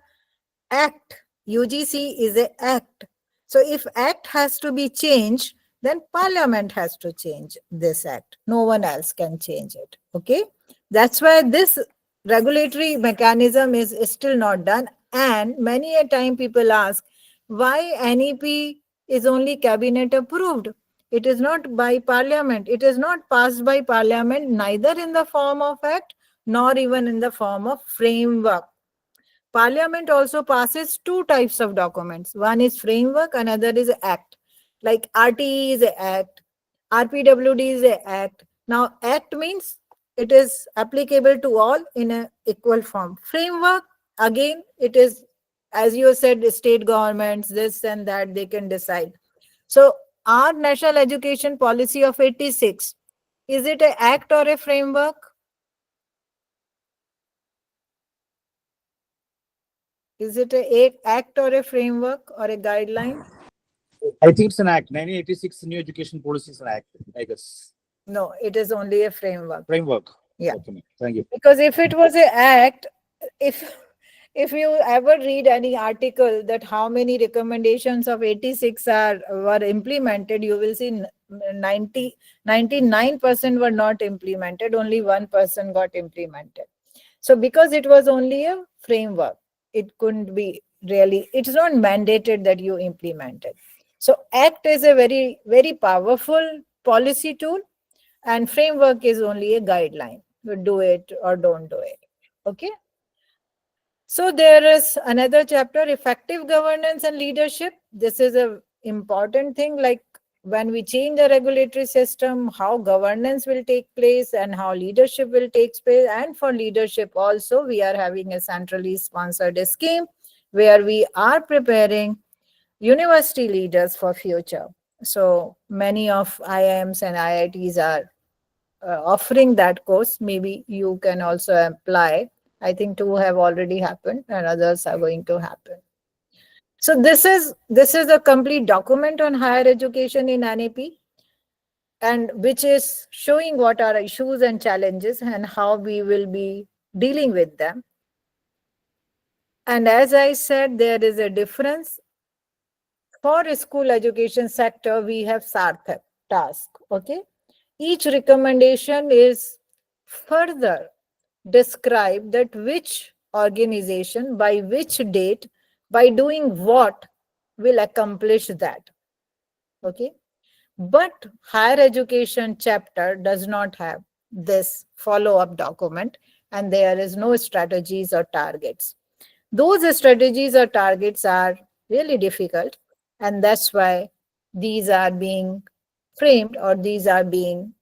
act, UGC is an act. So if act has to be changed, then parliament has to change this act. No one else can change it. Okay. That's why this regulatory mechanism is still not done. And many a time people ask why NEP is only cabinet approved. It is not by parliament. It is not passed by parliament, neither in the form of act nor even in the form of framework. Parliament also passes two types of documents. One is framework, another is act. Like RTE is an act, RPWD is an act. Now, act means it is applicable to all in an equal form. Framework, again, it is, as you said, the state governments, this and that, they can decide. So, our national education policy of 86, is it an act or a framework? Is it a act or a framework or a guideline? I think it's an act. 1986 new education policy is an act, I guess. No, it is only a framework. Framework. Yeah. Okay, thank you. Because if it was an act, if you ever read any article that how many recommendations of 86 were implemented, you will see 99% were not implemented, only 1% got implemented. So because it was only a framework, it couldn't be really, it's not mandated that you implement it. So act is a very, very powerful policy tool, and framework is only a guideline. You do it or don't do it. Okay. So there is another chapter, effective governance and leadership. This is a important thing, like when we change the regulatory system, how governance will take place and how leadership will take place. And for leadership also, we are having a centrally sponsored scheme where we are preparing university leaders for future. So many of IIMs and IITs are offering that course. Maybe you can also apply. I think 2 have already happened and others are going to happen. So this is a complete document on higher education in NAP, and which is showing what are issues and challenges and how we will be dealing with them. And as I said, there is a difference. For school education sector, we have Sarthak task. Okay. Each recommendation is further describe that which organization, by which date, by doing what will accomplish that. Okay. But higher education chapter does not have this follow-up document, and there is no strategies or targets. Those strategies or targets are really difficult, and that's why these are being framed or these are being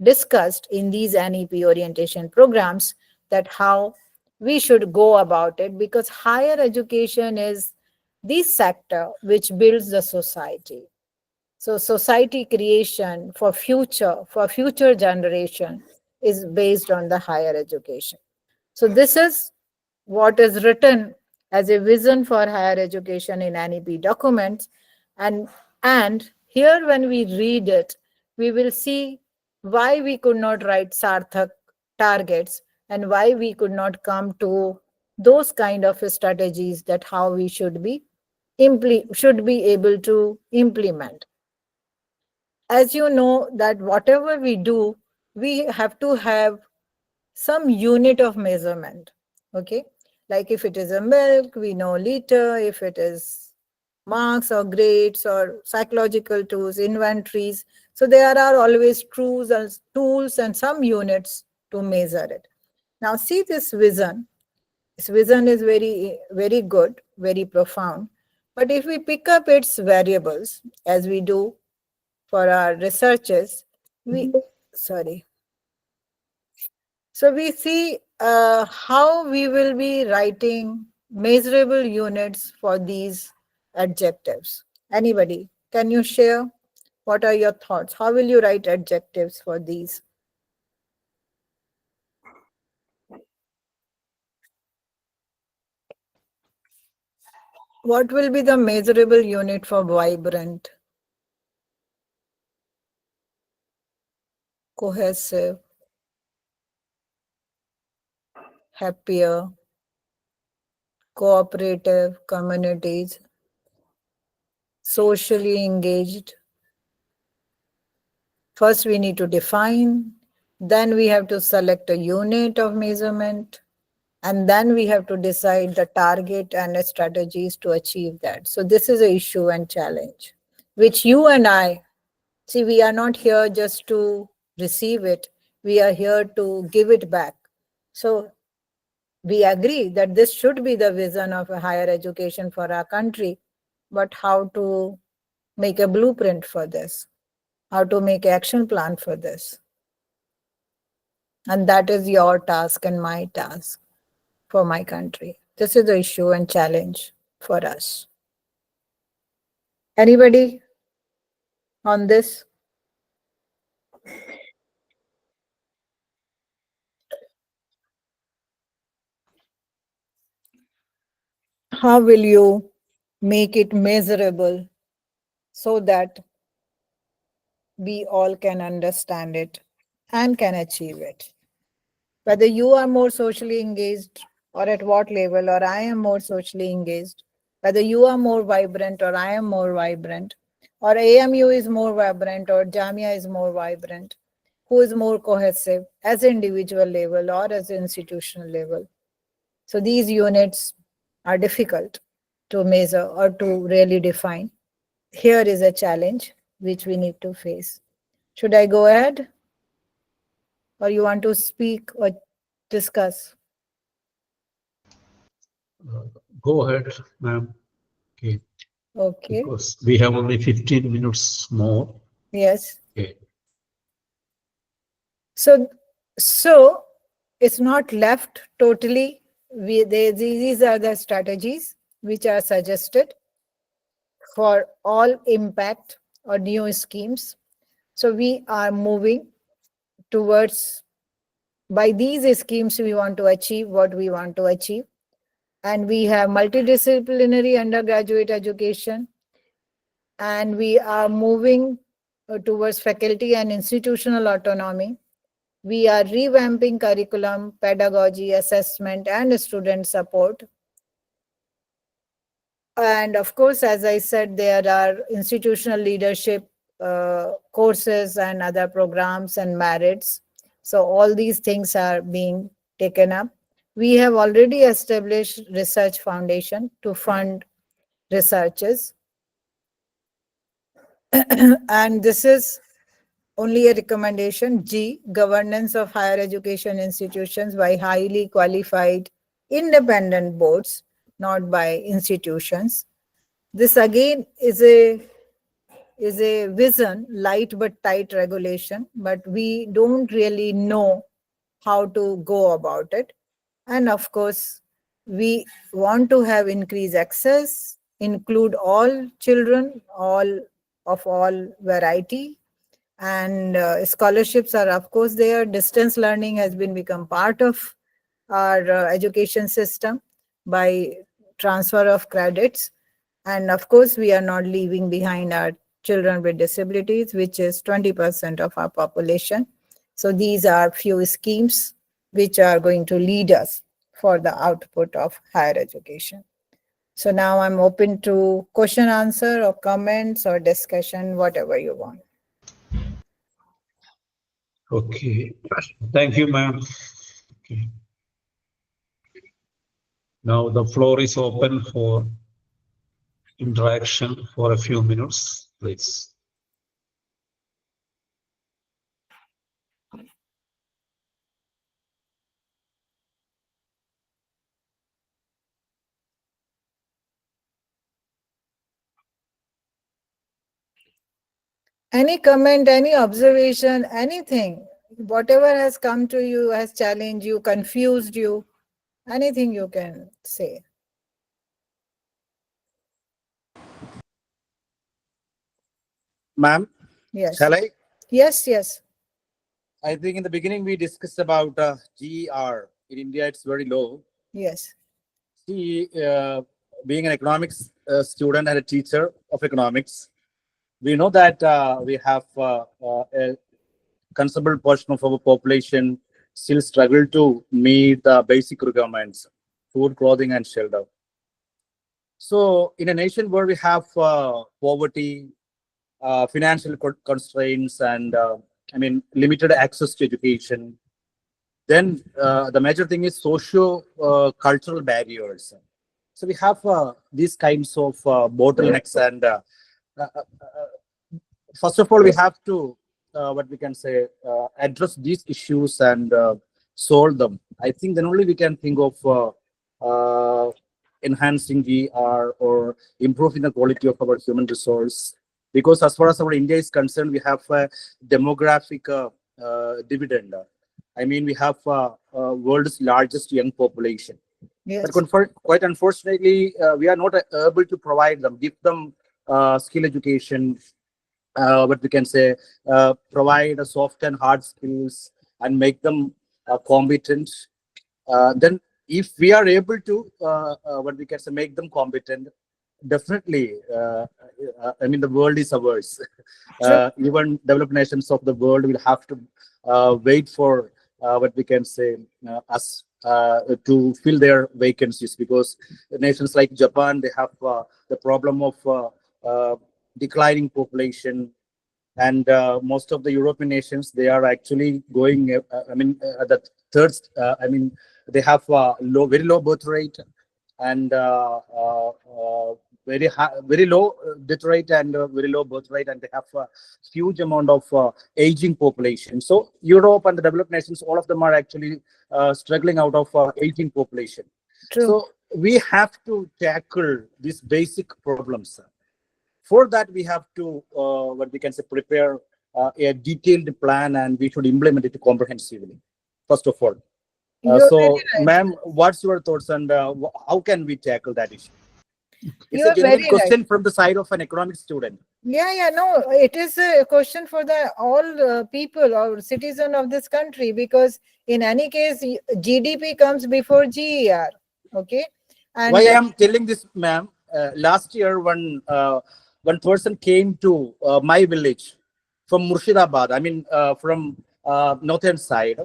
discussed in these NEP orientation programs, that how we should go about it, because higher education is the sector which builds the society. So society creation for future generation is based on the higher education. So this is what is written as a vision for higher education in NEP documents. And here when we read it, we will see why we could not write Sarthak targets and why we could not come to those kind of strategies that how we should be able to implement. as you know, that whatever we do, we have to have some unit of measurement. Okay, like if it is a milk, we know liter. If it is marks or grades or psychological tools, inventories, so there are always tools and some units to measure it. Now see this vision. This vision is very good, very profound. But if we pick up its variables, as we do for our researches, sorry. So we see how we will be writing measurable units for these adjectives. Anybody, can you share? What are your thoughts? How will you write adjectives for these? What will be the measurable unit for vibrant, cohesive, happier, cooperative communities, socially engaged? First, we need to define, then we have to select a unit of measurement, and then we have to decide the target and the strategies to achieve that. So this is an issue and challenge, which you and I, see, we are not here just to receive it, we are here to give it back. So we agree that this should be the vision of a higher education for our country, but how to make a blueprint for this, how to make an action plan for this. And that is your task and my task for my country. This is the issue and challenge for us. Anybody on this? How will you make it measurable so that we all can understand it and can achieve it? Whether you are more socially engaged or at what level, or I am more socially engaged, whether you are more vibrant or I am more vibrant, or AMU is more vibrant or Jamia is more vibrant, who is more cohesive as individual level or as institutional level. So these units are difficult to measure or to really define. Here is a challenge which we need to face. Should I go ahead? Or you want to speak or discuss? Go ahead, ma'am. Okay. Okay. Because we have only 15 minutes more. Yes. Okay. So it's not left totally. These are the strategies which are suggested for all impact or new schemes. So we are moving towards, by these schemes, we want to achieve what we want to achieve. And we have multidisciplinary undergraduate education. And we are moving towards faculty and institutional autonomy. We are revamping curriculum, pedagogy, assessment, and student support. And of course, as I said, there are institutional leadership courses and other programs and merits. So all these things are being taken up. We have already established research foundation to fund researches. And this is only a recommendation. G, governance of higher education institutions by highly qualified independent boards, not by institutions. This again is a vision, light but tight regulation, but we don't really know how to go about it. And of course, we want to have increased access, include all children, all of all variety, and scholarships are of course there. Distance learning has been become part of our education system by transfer of credits. And of course, we are not leaving behind our children with disabilities, which is 20% of our population. So these are few schemes which are going to lead us for the output of higher education. So now I'm open to question, answer, or comments or discussion, whatever you want. Okay. Thank you, ma'am. Okay. Now the floor is open for interaction for a few minutes, please. Any comment, any observation, anything, whatever has come to you, has challenged you, confused you, anything you can say. Ma'am, Yes. shall I? Yes, yes. I think in the beginning we discussed about GER. In India, it's very low. Yes. See, being an economics student and a teacher of economics, we know that we have a considerable portion of our population still struggle to meet the basic requirements, food, clothing, and shelter. So, in a nation where we have poverty, financial constraints, and limited access to education, then the major thing is socio-cultural barriers. So we have these kinds of bottlenecks, and first of all, we have to what we can say address these issues and solve them. I think then only we can think of enhancing GR or improving the quality of our human resource. Because as far as our India is concerned, we have a demographic dividend. I mean, we have world's largest young population. Yes. But quite unfortunately, we are not able to provide them, give them skill education, what we can say, provide a soft and hard skills and make them competent. Then if we are able to, what we can say, make them competent, definitely, the world is ours. Even developed nations of the world will have to wait for what we can say us to fill their vacancies, because nations like Japan, they have the problem of declining population, and most of the European nations, they are actually going the third they have very low birth rate, and very low death rate, and very low birth rate, and they have a huge amount of aging population. So Europe and the developed nations, all of them are actually struggling out of aging population. True. So we have to tackle these basic problems. For that, we have to what we can say, prepare a detailed plan, and we should implement it comprehensively, first of all. You're So, very right. ma'am, what's your thoughts, and how can we tackle that issue? It's You a are genuine very question right. from the side of an economic student. Yeah, no, it is a question for the all people or citizen of this country, because in any case, GDP comes before GER. Okay. And Why I am telling this, ma'am? Last year, one person came to my village from Murshidabad. From northern side,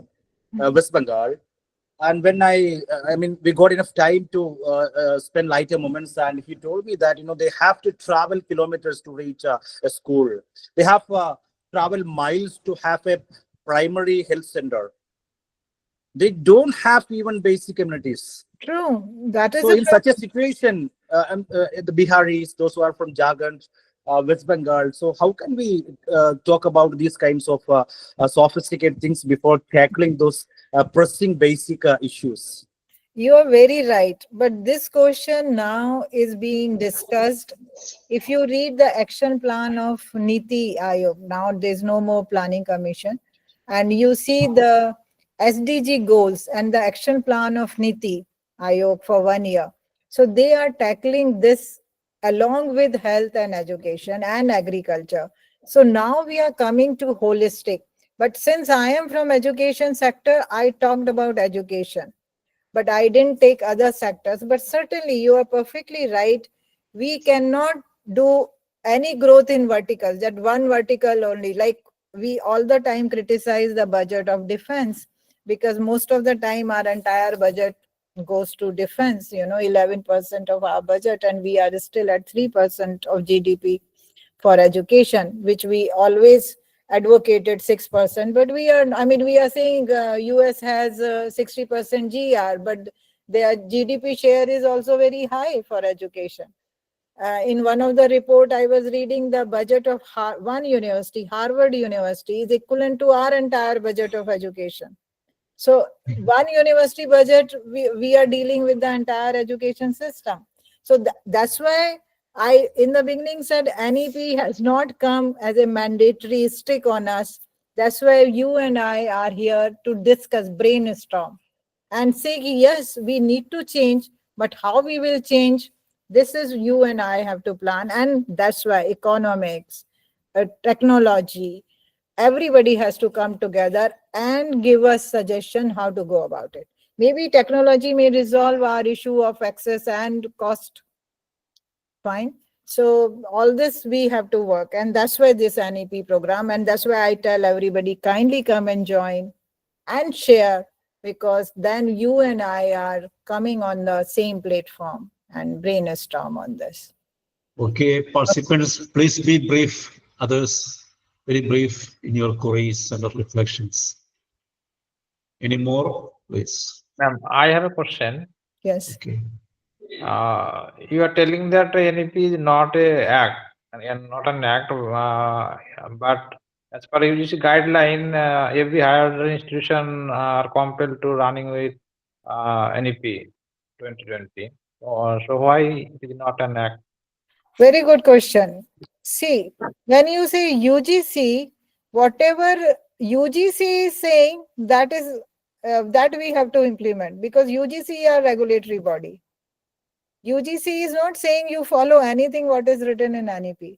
West Bengal. And when we got enough time to spend lighter moments, and he told me that they have to travel kilometers to reach a school. They have travel miles to have a primary health center. They don't have even basic amenities. true. That is So a in such a situation, the Biharis, those who are from Jharkhand, West Bengal, so how can we talk about these kinds of sophisticated things before tackling those pressing basic issues? You are very right. But this question now is being discussed. If you read the action plan of Niti Aayog, now there's no more planning commission, and you see the SDG goals and the action plan of Niti Aayog for 1 year. So they are tackling this along with health and education and agriculture. So now we are coming to holistic. But since I am from education sector, I talked about education, but I didn't take other sectors. But certainly you are perfectly right. We cannot do any growth in verticals, that one vertical only. Like we all the time criticize the budget of defense, because most of the time our entire budget goes to defense, 11% of our budget, and we are still at 3% of GDP for education, which we always advocated 6%, but we are saying US has 60% GR, but their GDP share is also very high for education. In one of the report I was reading, the budget of one university, Harvard University, is equivalent to our entire budget of education. So one university budget, we are dealing with the entire education system. So that's why I, in the beginning, said NEP has not come as a mandatory stick on us. That's why you and I are here to discuss, brainstorm, and say, yes, we need to change, but how we will change, this is you and I have to plan. And that's why economics, technology, everybody has to come together and give us suggestion how to go about it. Maybe technology may resolve our issue of access and cost. Fine. So all this we have to work, and that's why this NEP program, and that's why I tell everybody, kindly come and join and share, because then you and I are coming on the same platform and brainstorm on this. Okay, participants, please be brief. Others, very brief in your queries and reflections. Any more, please? Ma'am, I have a question. Yes. Okay. You are telling that NEP is not a act, and not an act, but as per UGC guideline, every higher institution are compelled to running with NEP 2020. So why it is not an act? Very good question. See, when you say UGC, whatever UGC is saying, that is that we have to implement, because UGC are regulatory body. UGC is not saying you follow anything what is written in NEP.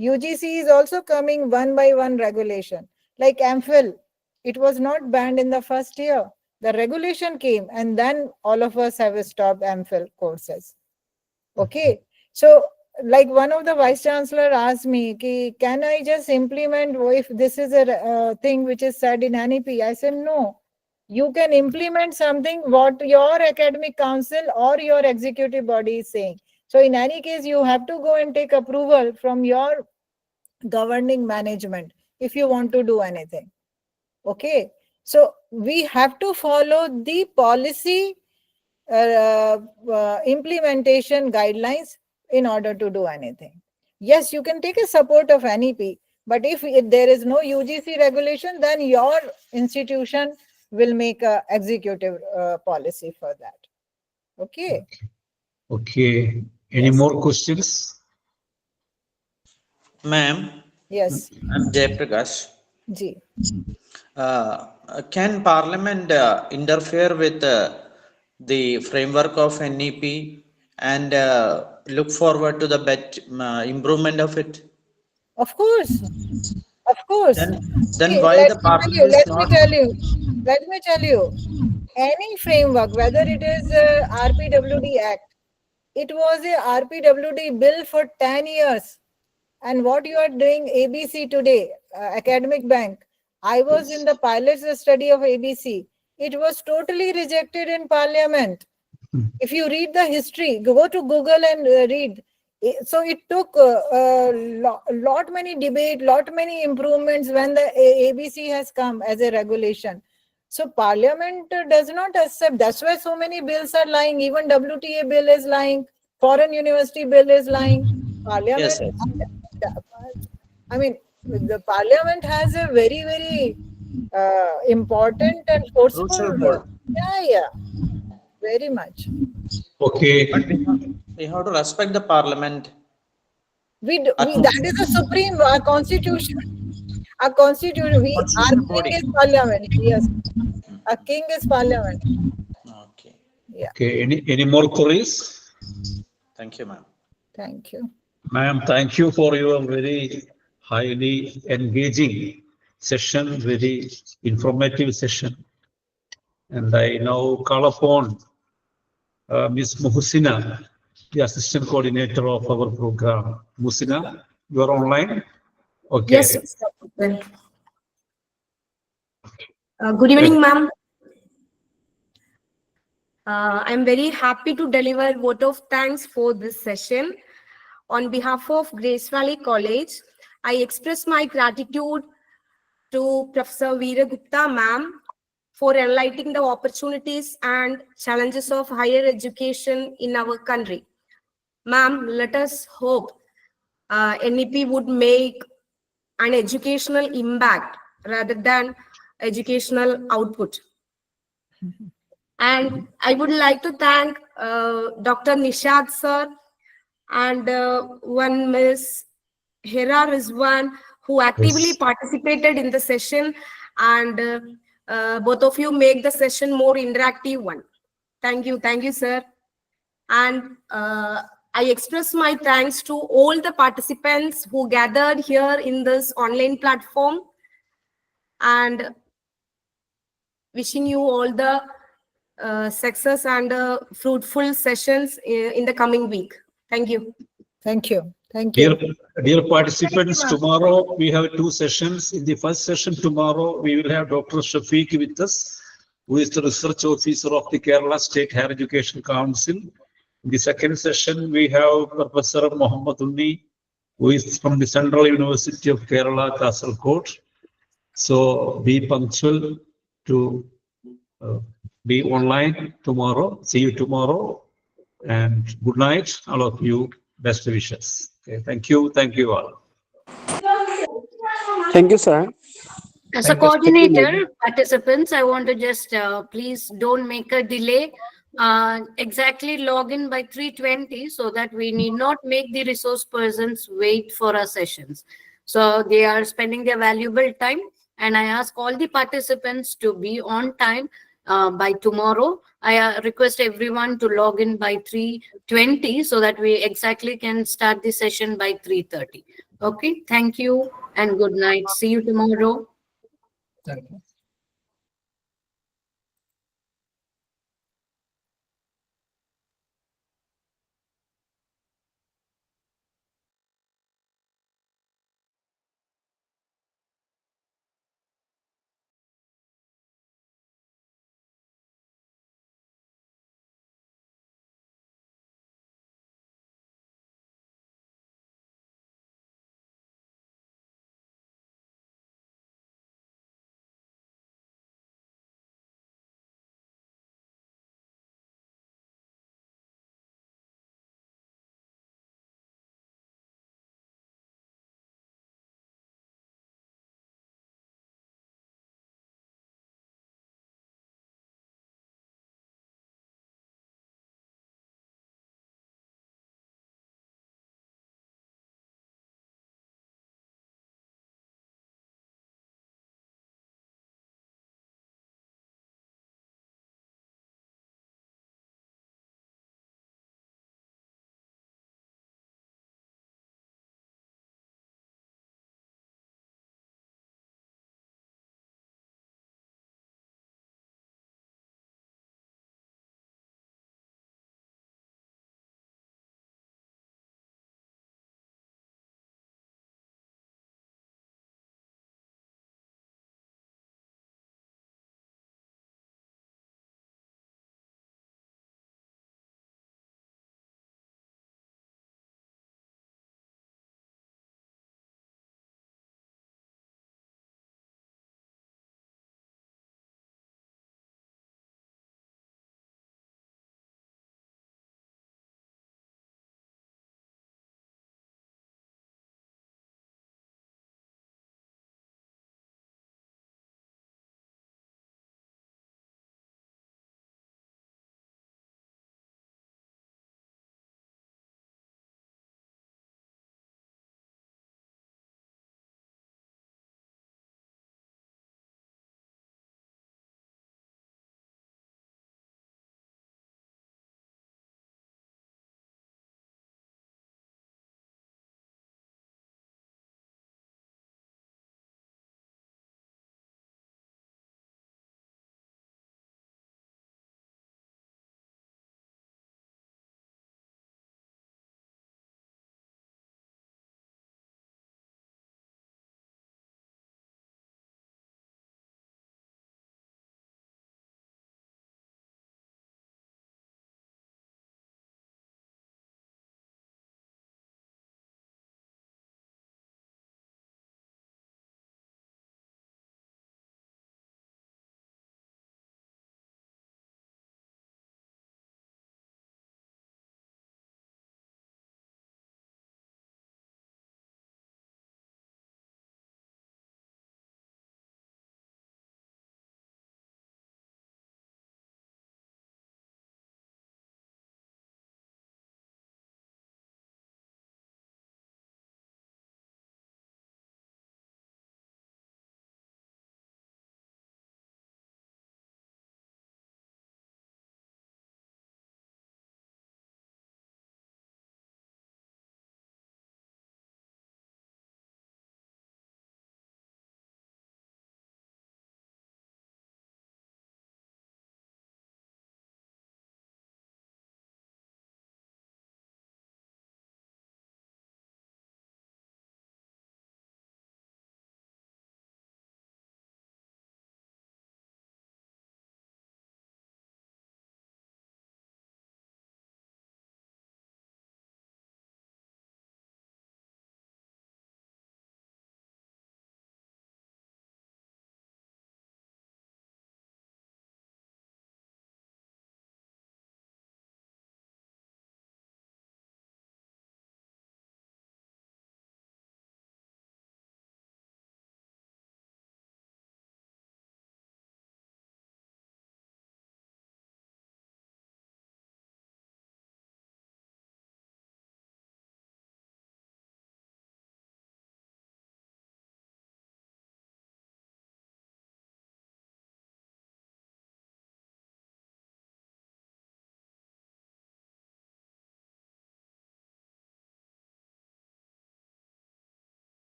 UGC is also coming one by one regulation. Like MPhil, it was not banned in the first year. The regulation came, and then all of us have stopped MPhil courses. Okay. So like one of the vice chancellor asked me, can I just implement if this is a thing which is said in NEP? I said, no. You can implement something what your academic council or your executive body is saying. So in any case, you have to go and take approval from your governing management if you want to do anything. Okay. So we have to follow the policy implementation guidelines in order to do anything. Yes, you can take a support of NEP, but if there is no UGC regulation, then your institution will make a executive policy for that. Okay. Okay. Any Yes. more questions? Ma'am, Yes. I'm Jayaprakash. Ji. Can Parliament interfere with the framework of NEP and look forward to the improvement of it? Of course. Of course. Then See, why the Parliament is let not? me tell you, any framework, whether it is RPWD Act, it was a RPWD bill for 10 years. And what you are doing, ABC today, Academic Bank, I was in the pilot study of ABC. It was totally rejected in Parliament. If you read the history, go to Google and read. So it took lot many debate, lot many improvements when the ABC has come as a regulation. So Parliament does not accept. That's why so many bills are lying. Even WTA bill is lying. Foreign University bill is lying. Parliament. Yes. I mean, the Parliament has a very, very important and forceful Crucial role. role. Yeah, very much. Okay. But we have to respect the Parliament. That is the supreme constitution. Our constitution. Our Constitutional king body. is Parliament. Yes, our king is Parliament. Okay. Yeah. Okay. Any more queries? Thank you, ma'am. Thank you. Ma'am, thank you for your very highly engaging session, very informative session. And I now call upon Ms. Muhsina, the assistant coordinator of our program. Muhsina, you are online? Okay. Yes, Mr. Good evening, ma'am. I'm very happy to deliver vote of thanks for this session. On behalf of Grace Valley College, I express my gratitude to Professor Veera Gupta, ma'am, for enlightening the opportunities and challenges of higher education in our country. Ma'am, let us hope NEP would make an educational impact rather than educational output. And I would like to thank Dr. Nishad sir and one Miss Hera Rizwan, who actively Yes. participated in the session, and both of you make the session more interactive one. Thank you, sir. And I express my thanks to all the participants who gathered here in this online platform, and wishing you all the success and fruitful sessions in the coming week. Thank you. Thank you. Thank Dear, you. dear participants, tomorrow we have 2 sessions. In the first session tomorrow, we will have Dr. Shafiq with us, who is the research officer of the Kerala State Higher Education Council. In the second session, we have Professor Muhammad Unni, who is from the Central University of Kerala, Kasaragod. So be punctual to be online tomorrow. See you tomorrow. And good night, all of you. Best wishes. Okay, thank you all. Thank you, sir. As a Thank you. coordinator, participants, I want to just please don't make a delay. Exactly log in by 3:20 so that we need not make the resource persons wait for our sessions. So they are spending their valuable time, and I ask all the participants to be on time by tomorrow. I request everyone to log in by 3:20 so that we exactly can start the session by 3:30. Okay, thank you and good night. See you tomorrow. Thank you.